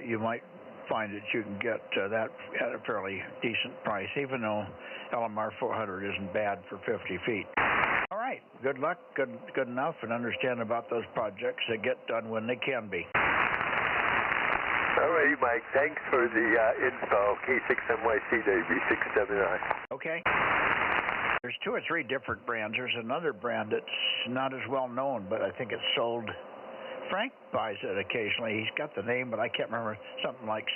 you might find that you can get that at a fairly decent price, even though LMR 400 isn't bad for 50 feet. All right, good luck, good enough, and understand about those projects. They get done when they can be. All right, Mike, thanks for the info, K6NYC JB679. Okay. There's 2 or 3 different brands. There's another brand that's not as well known, but I think it's sold. Frank buys it occasionally. He's got the name, but I can't remember. Something like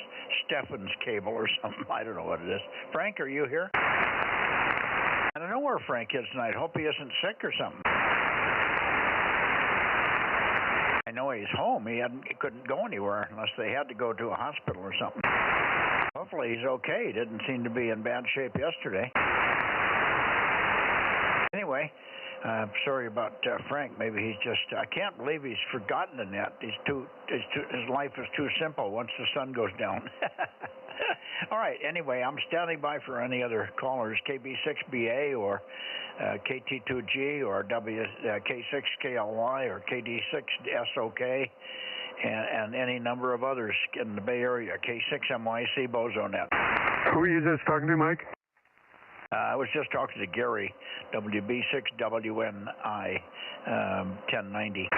Stefan's Cable or something. I don't know what it is. Frank, are you here? I don't know where Frank is tonight. Hope he isn't sick or something. I know he's home. He couldn't go anywhere unless they had to go to a hospital or something. Hopefully he's okay. He didn't seem to be in bad shape yesterday. Anyway, I'm sorry about Frank. Maybe he's just, I can't believe he's forgotten the net. His life is too simple once the sun goes down. All right, anyway, I'm standing by for any other callers, KB6BA or KT2G or K6KLY or KD6SOK and any number of others in the Bay Area, K6MYC Bozo Net. Who are you just talking to, Mike? I was just talking to Gary, WB6WNI 1090.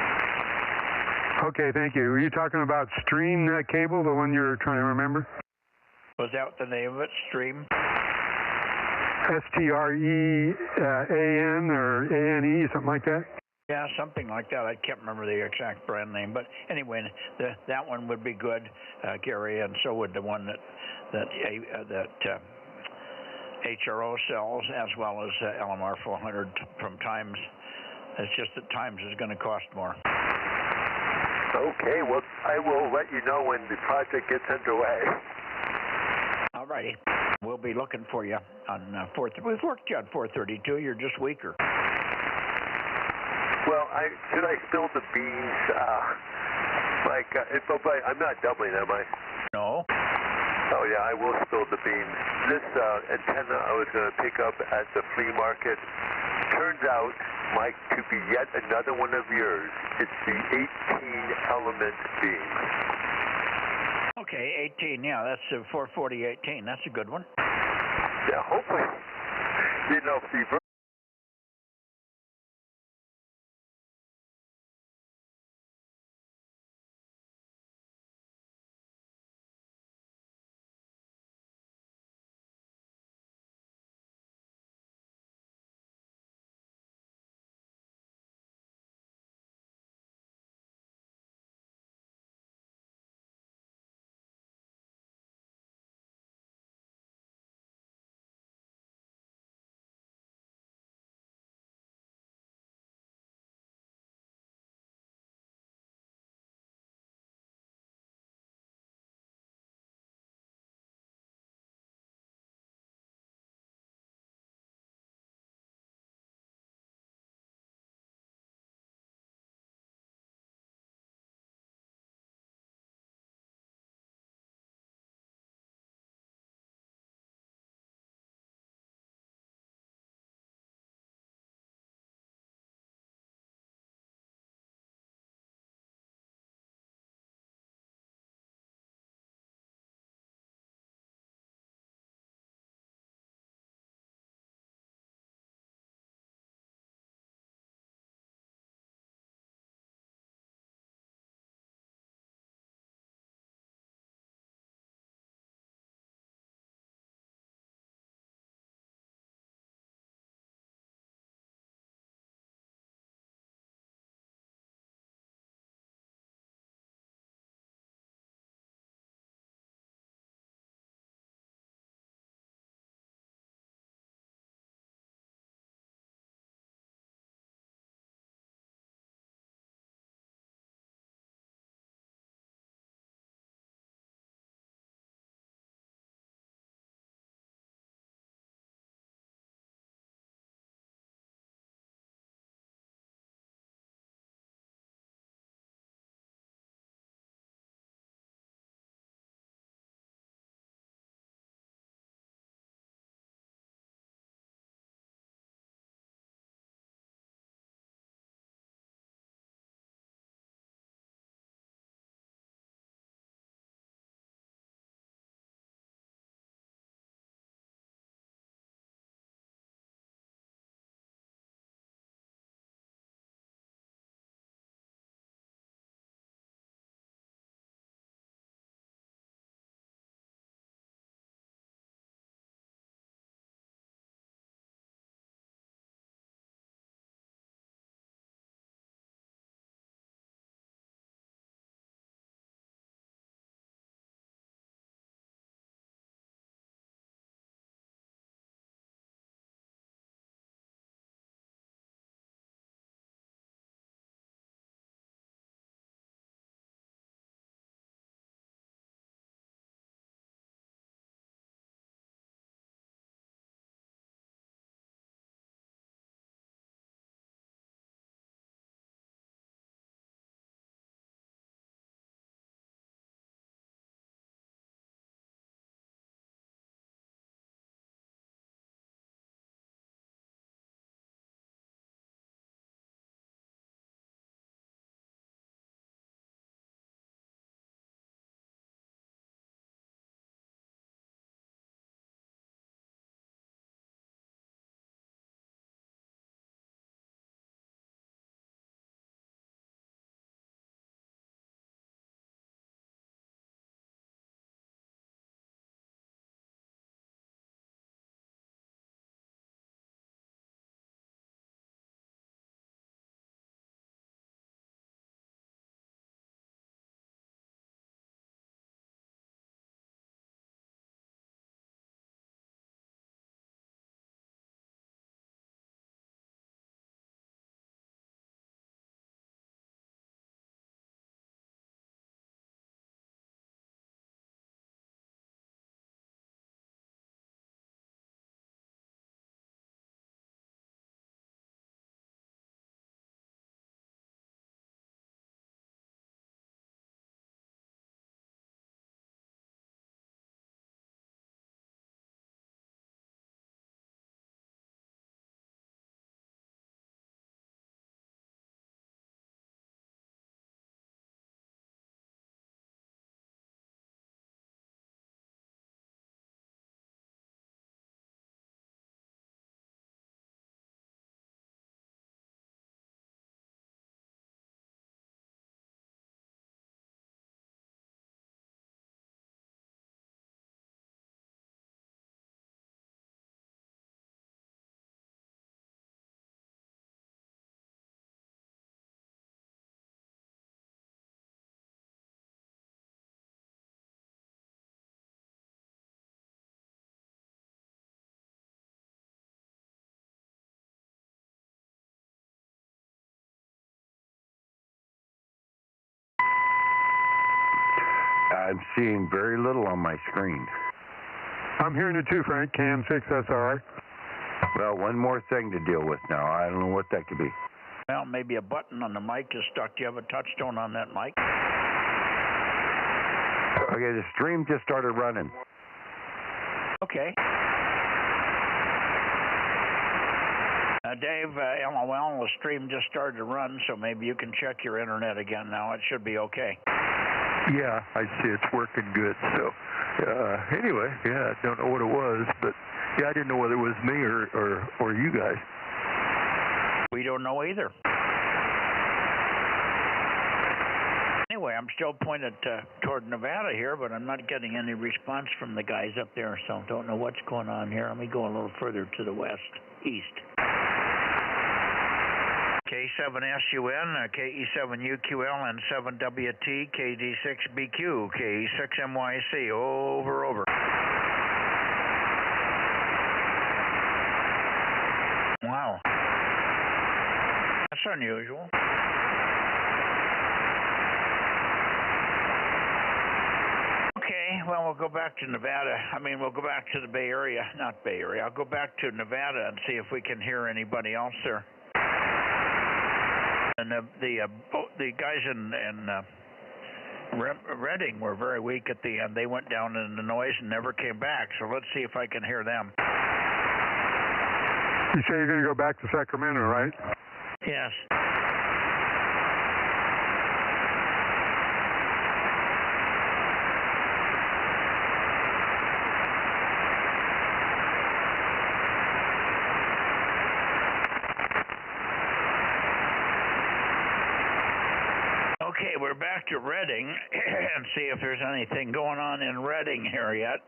Okay, thank you. Were you talking about Stream cable, the one you're trying to remember? Was that the name of it, Stream? STREAN or ANE, something like that? Yeah, something like that. I can't remember the exact brand name, but anyway, that one would be good, Gary, and so would the one that HRO sells, as well as LMR 400 from Times. It's just that Times is going to cost more. Okay, well, I will let you know when the project gets underway. All righty. We'll be looking for you on 4. We've worked you on 432. You're just weaker. Well, should I spill the beans? I'm not doubling, am I? No. Oh, yeah, I will spill the beans. This antenna I was going to pick up at the flea market turns out, Mike, to be yet another one of yours. It's the 18-element beam. Okay, 18, yeah, that's a 440-18. That's a good one. Yeah, hopefully. You know, see, I'm seeing very little on my screen. I'm hearing it too, Frank. KM6SR. Well, one more thing to deal with now. I don't know what that could be. Well, maybe a button on the mic is stuck. Do you have a touchstone on that mic? Okay, the stream just started running. Okay. Dave, LOL, the stream just started to run, so maybe you can check your internet again now. It should be okay. Yeah, I see it's working good. So, anyway, yeah, I don't know what it was, but yeah, I didn't know whether it was me or you guys. We don't know either. Anyway, I'm still pointed toward Nevada here, but I'm not getting any response from the guys up there, so don't know what's going on here. Let me go a little further to the east. K7SUN, KE7UQL, and 7WT, KD6BQ, KE6MYC, over. Wow. That's unusual. Okay, well, we'll go back to Nevada. We'll go back to the Bay Area, not Bay Area. I'll go back to Nevada and see if we can hear anybody else there. And the guys in Redding were very weak at the end. They went down in the noise and never came back. So let's see if I can hear them. You say you're going to go back to Sacramento, right? Yes. Okay, we're back to Redding and see if there's anything going on in Redding here yet.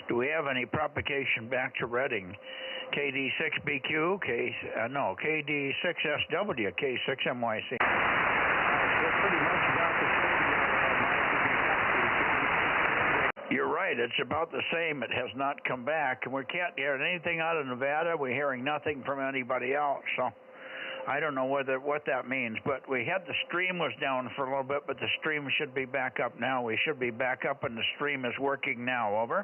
Do we have any propagation back to Redding? KD6BQ, KD6SW, K6MYC. You're right, it's about the same. It has not come back, and we can't hear anything out of Nevada. We're hearing nothing from anybody else, so I don't know what that means, but we had the stream was down for a little bit, but the stream should be back up now. We should be back up, and the stream is working now. Over.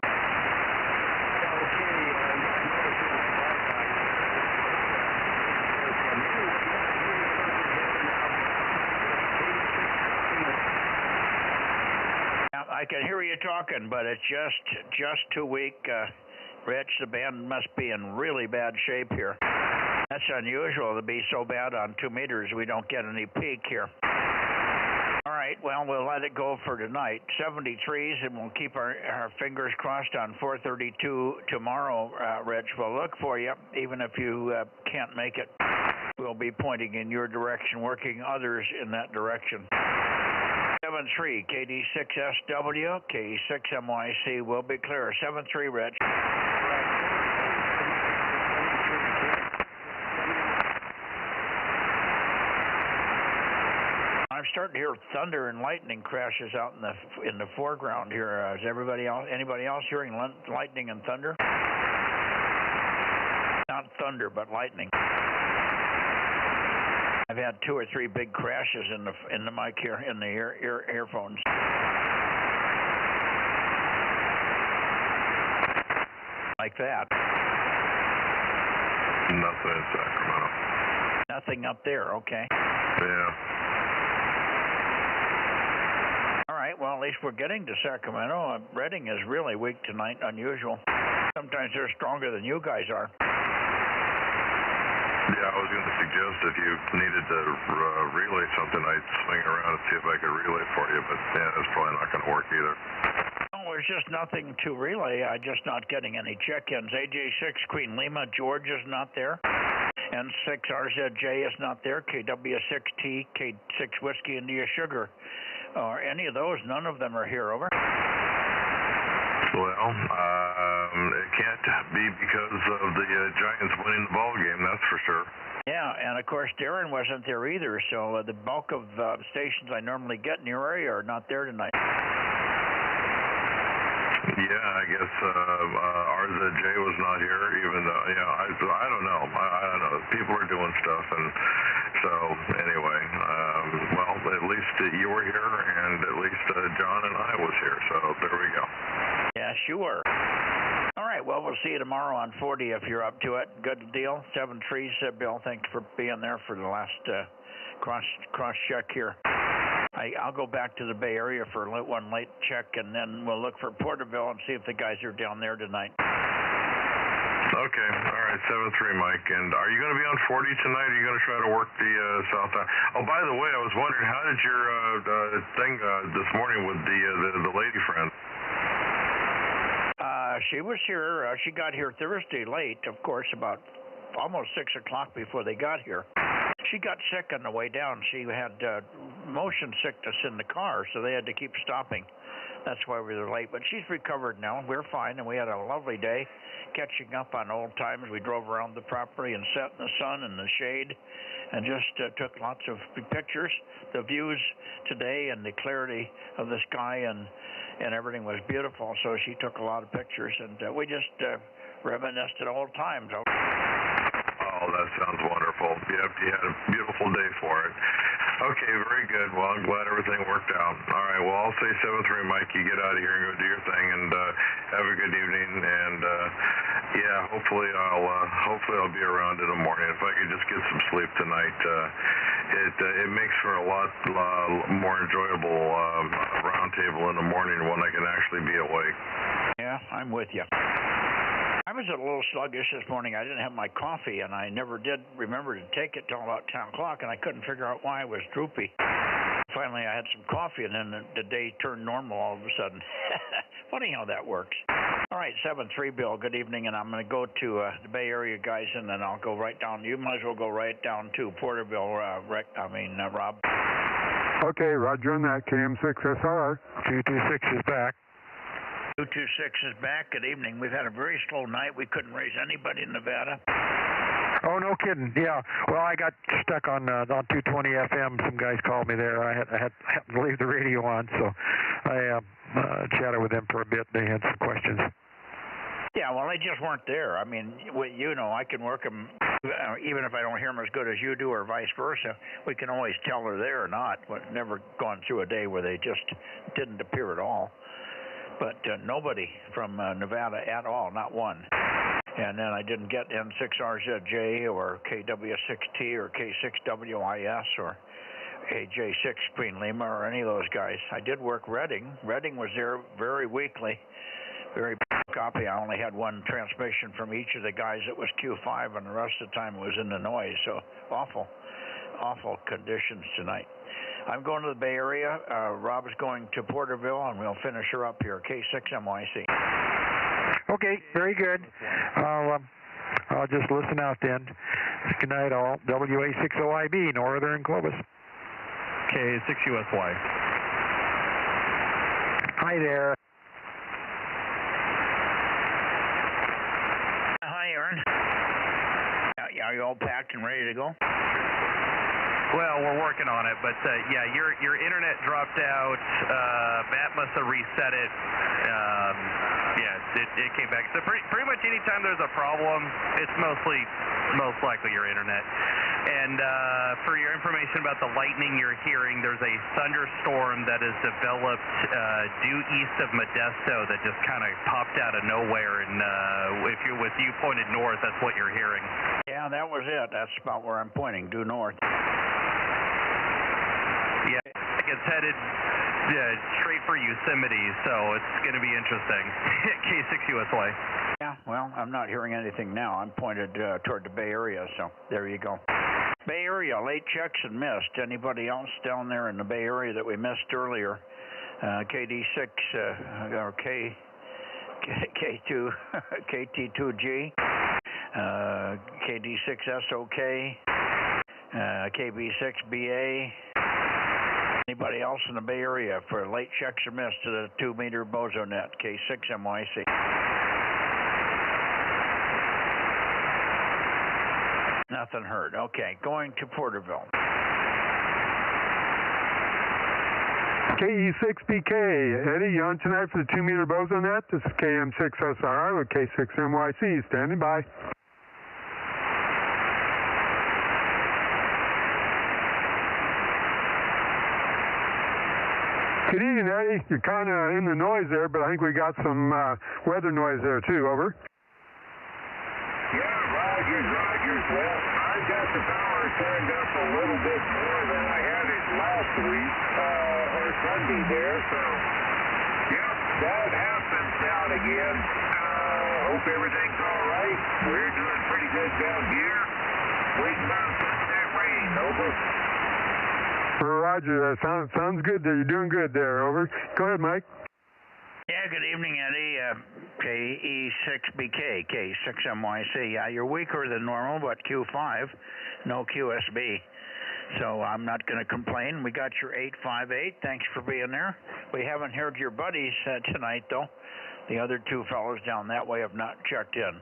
I can hear you talking, but it's just too weak. Rich, the band must be in really bad shape here. That's unusual to be so bad on 2 meters. We don't get any peak here. All right, well, we'll let it go for tonight. 73s, and we'll keep our fingers crossed on 432 tomorrow, Rich. We'll look for you, even if you can't make it. We'll be pointing in your direction, working others in that direction. 73, KD6SW, K6MYC will be clear. 73, Rich. I'm starting to hear thunder and lightning crashes out in the foreground here. Is anybody else hearing lightning and thunder? Not thunder, but lightning. I've had 2 or 3 big crashes in the mic here, in the earphones. Like that. Nothing in Sacramento. Nothing up there, okay. Yeah. All right, well, at least we're getting to Sacramento. Redding is really weak tonight, unusual. Sometimes they're stronger than you guys are. Yeah, I was going to suggest if you needed to relay something, I'd swing around and see if I could relay for you, but yeah, that's probably not going to work either. No, there's just nothing to relay. I'm just not getting any check-ins. AJ6 Queen Lima, George is not there. N6 RZJ is not there. KW6T, K6 Whiskey India Sugar. Or any of those, none of them are here, over. Well, it can't be because of the Giants winning the ball game, that's for sure. Yeah, and of course Darren wasn't there either, so the bulk of stations I normally get in your area are not there tonight. Yeah, I guess RZJ was not here, even though, I don't know. I don't know. People are doing stuff, and so anyway, well, at least you were here, and at least John and I was here, So there we go. Yeah, sure. All right, well, we'll see you tomorrow on 40 if you're up to it. Good deal. 7-3, Bill. Thanks for being there for the last cross check here. I'll go back to the Bay Area for one late check, and then we'll look for Porterville and see if the guys are down there tonight. Okay, all right, 7-3, Mike. And are you going to be on 40 tonight? Or are you going to try to work the south? Oh, by the way, I was wondering, how did your thing this morning with the lady friend? She was here. She got here Thursday late, of course, about almost 6 o'clock before they got here. She got sick on the way down. She had motion sickness in the car, so they had to keep stopping. That's why we were late. But she's recovered now. We're fine, and we had a lovely day catching up on old times. We drove around the property and sat in the sun and the shade and just took lots of pictures. The views today and the clarity of the sky and everything was beautiful, so she took a lot of pictures, and we just reminisced at old times. Oh, that sounds wonderful. Yep, you had a beautiful day for it. Okay, very good. Well, I'm glad everything worked out. All right, well, I'll say 7-3, Mike. You get out of here and go do your thing, and have a good evening. And yeah, hopefully I'll be around in the morning. If I could just get some sleep tonight, it makes for a lot more enjoyable roundtable in the morning when I can actually be awake. Yeah, I'm with you. I was a little sluggish this morning. I didn't have my coffee, and I never did remember to take it till about 10 o'clock, and I couldn't figure out why I was droopy. Finally, I had some coffee, and then the day turned normal all of a sudden. Funny how that works. All right, 7-3, Bill. Good evening, and I'm going to go to the Bay Area guys, and then I'll go right down. You might as well go right down to Porterville, Rob. Okay, roger on that. KM6SR. 226 is back. 226 is back. Good evening. We've had a very slow night. We couldn't raise anybody in Nevada. Oh, no kidding. Yeah. Well, I got stuck on 220 FM. Some guys called me there. I had to leave the radio on, so I chatted with them for a bit. They had some questions. Yeah, well, they just weren't there. I mean, you know, I can work them, even if I don't hear them as good as you do or vice versa. We can always tell they're there or not. We've never gone through a day where they just didn't appear at all. But nobody from Nevada at all, not one. And then I didn't get N6RZJ or KW6T or K6WIS or AJ6 Queen Lima or any of those guys. I did work Redding. Redding was there very weakly, very copy. I only had one transmission from each of the guys that was Q5, and the rest of the time it was in the noise. So awful conditions tonight. I'm going to the Bay Area. Rob's going to Porterville, and we'll finish her up here. K6MYC. Okay, very good. I'll just listen out then. Good night, all. WA60IB, Northern Clovis. K6USY. Hi there. Hi, Aaron. Are you all packed and ready to go? Well, we're working on it, but yeah, your internet dropped out. Matt must have reset it. Yeah, it came back. So pretty much anytime there's a problem, it's most likely your internet. And for your information about the lightning you're hearing, there's a thunderstorm that has developed due east of Modesto that just kind of popped out of nowhere. And if you're with you pointed north, that's what you're hearing. Yeah, that was it. That's about where I'm pointing, due north. Yeah, it's headed straight for Yosemite, so it's going to be interesting. K6USY. Yeah, well, I'm not hearing anything now. I'm pointed toward the Bay Area, so there you go. Bay Area, late checks and missed. Anybody else down there in the Bay Area that we missed earlier? KD6 or K2, KT2G, KD6SOK, KB6BA. Anybody else in the Bay Area for late checks or missed to the 2-meter Bozo Net, K6MYC? Nothing heard. Okay, going to Porterville. KE6BK, Eddie, you on tonight for the 2-meter Bozo Net? This is KM6SRI with K6MYC, standing by. Good evening, Eddie. You're kind of in the noise there, but I think we got some weather noise there, too. Over. Yeah, Rogers. Well, I got the power turned up a little bit more than I had it last week, or Sunday there, so, yep, that happens now and again. Hope everything's all right. We're doing pretty good down here. Waiting on some of that rain. Over. Roger, that sounds good there. You're doing good there. Over. Go ahead, Mike. Yeah, good evening, Eddie. KE6BK, K6MYC. Yeah, you're weaker than normal, but Q5, no QSB. So I'm not going to complain. We got your 858. Thanks for being there. We haven't heard your buddies tonight, though. The other two fellows down that way have not checked in.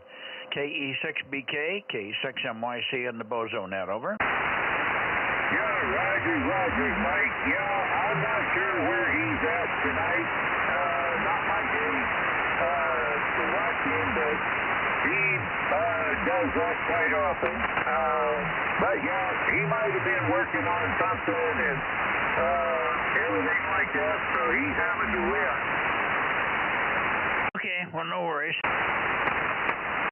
KE6BK, K6MYC, and the Bozo Net. Over. Yeah, Roger, Mike. Yeah, I'm not sure where he's at tonight. Not my day to watch him, but he does that quite often. But yeah, he might have been working on something and everything like that, so he's having to win. Okay, well, no worries.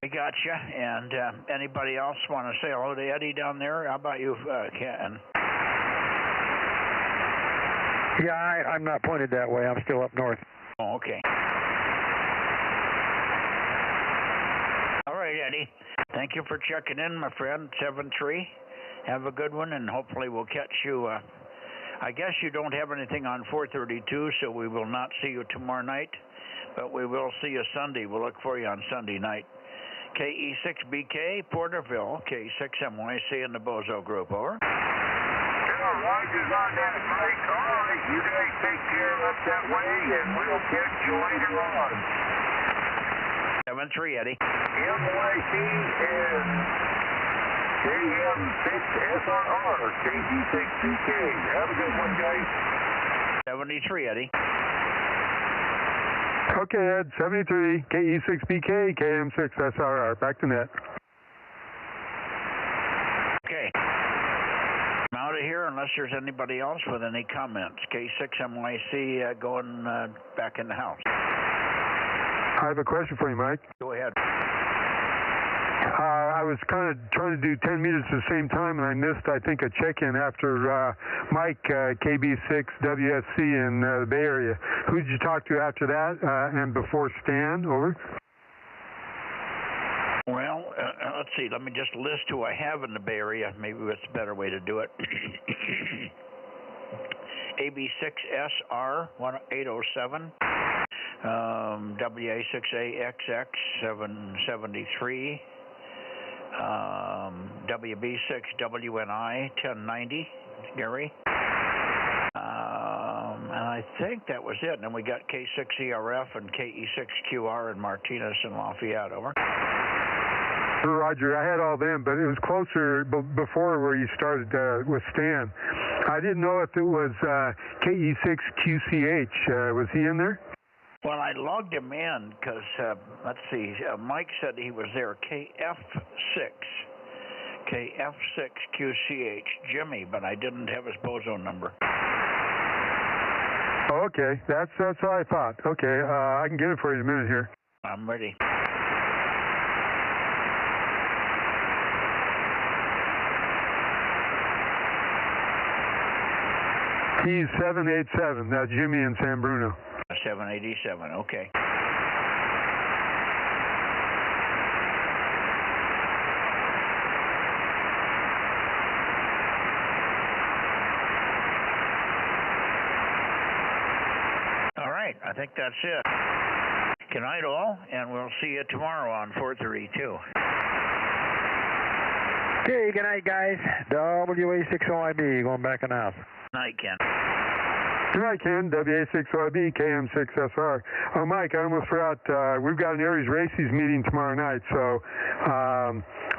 We got you. And anybody else want to say hello to Eddie down there? How about you, Ken? Yeah, I'm not pointed that way. I'm still up north. Oh, okay. All right, Eddie. Thank you for checking in, my friend. 7-3. Have a good one, and hopefully we'll catch you. I guess you don't have anything on 432, so we will not see you tomorrow night, but we will see you Sunday. We'll look for you on Sunday night. KE6BK, Porterville, K6MYC, and the Bozo Group. Over. Rogers on that, Mike. All right, you guys take care up that way, and we'll catch you later on. 7-3, Eddie. MYC and KM6SRR, KG6BK. Have a good one, guys. 73, Eddie. Okay, Ed. 73, KE6BK, KM6SRR. Back to net. Okay. I'm out of here unless there's anybody else with any comments. K6MYC going back in the house. I have a question for you, Mike. Go ahead. I was kind of trying to do 10 meters at the same time, and I missed, I think, a check-in after Mike, KB6WSC in the Bay Area. Who did you talk to after that and before Stan? Over. Well, let's see. Let me just list who I have in the Bay Area. Maybe that's a better way to do it. AB6SR 1807, WA6AXX 773, WB6WNI 1090, Gary. And I think that was it. And then we got K6ERF and KE6QR in Martinez and Lafayette. Over. Roger, I had all them, but it was closer before where you started with Stan. I didn't know if it was KE6QCH. Was he in there? Well, I logged him in because, let's see, Mike said he was there, KF6QCH, Jimmy, but I didn't have his bozo number. Oh, okay, that's what I thought. Okay, I can get it for you in a minute here. I'm ready. He's 787. That's Jimmy in San Bruno. 787. Okay. All right. I think that's it. Good night, all, and we'll see you tomorrow on 432. Okay, good night, guys. WA6OIB going back in the house. Night, Ken. Good night, Ken. WA6OIB, KM6SR. Oh, Mike, I almost forgot. We've got an Aries Races meeting tomorrow night, so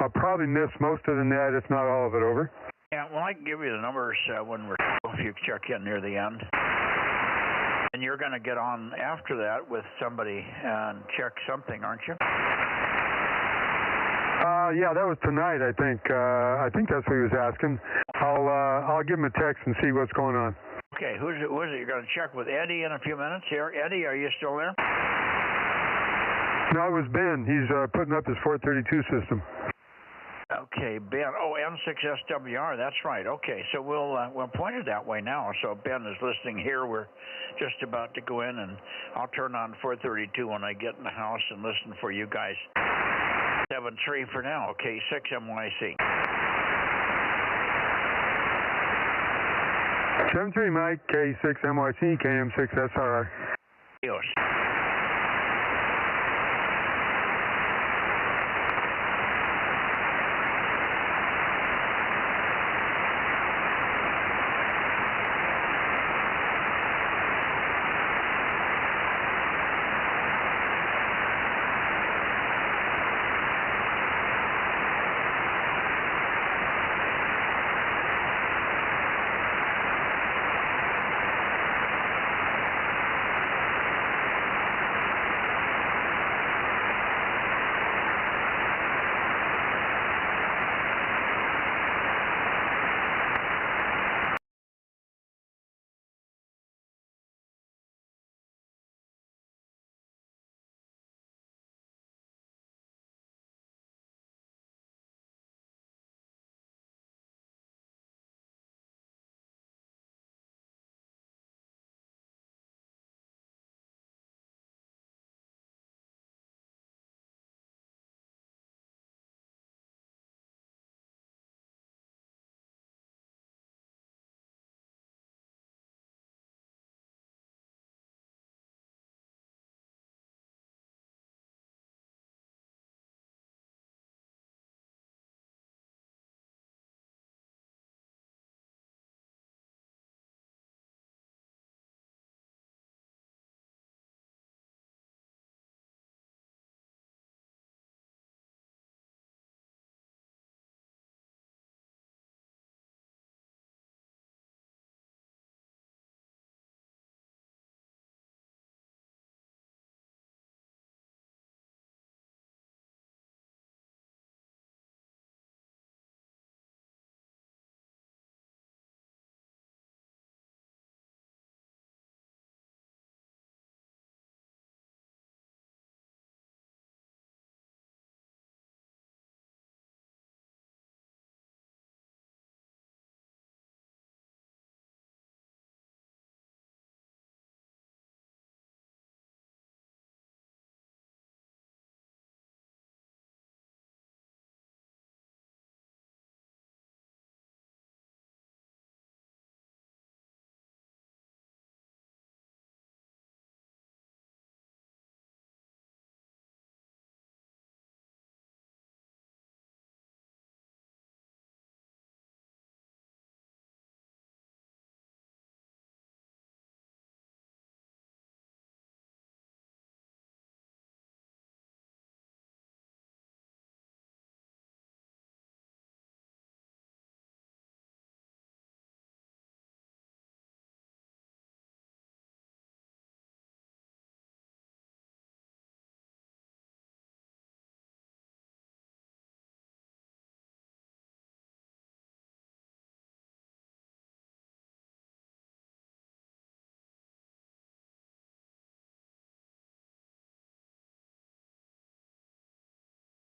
I'll probably miss most of the net, if not all of it. Over. Yeah, well, I can give you the numbers when we're, if you check in near the end. And you're going to get on after that with somebody and check something, aren't you? Yeah, that was tonight, I think. I think that's what he was asking. I'll give him a text and see what's going on. Okay, who is it? You're going to check with Eddie in a few minutes here. Eddie, are you still there? No, it was Ben. He's putting up his 432 system. Okay, Ben. Oh, N6SWR. That's right. Okay, so we'll point it that way now. So Ben is listening here. We're just about to go in, and I'll turn on 432 when I get in the house and listen for you guys. 7-3 for now. Okay, 6 MYC. 7-3 Mike, K6 MYC, KM6 SRI. Adios.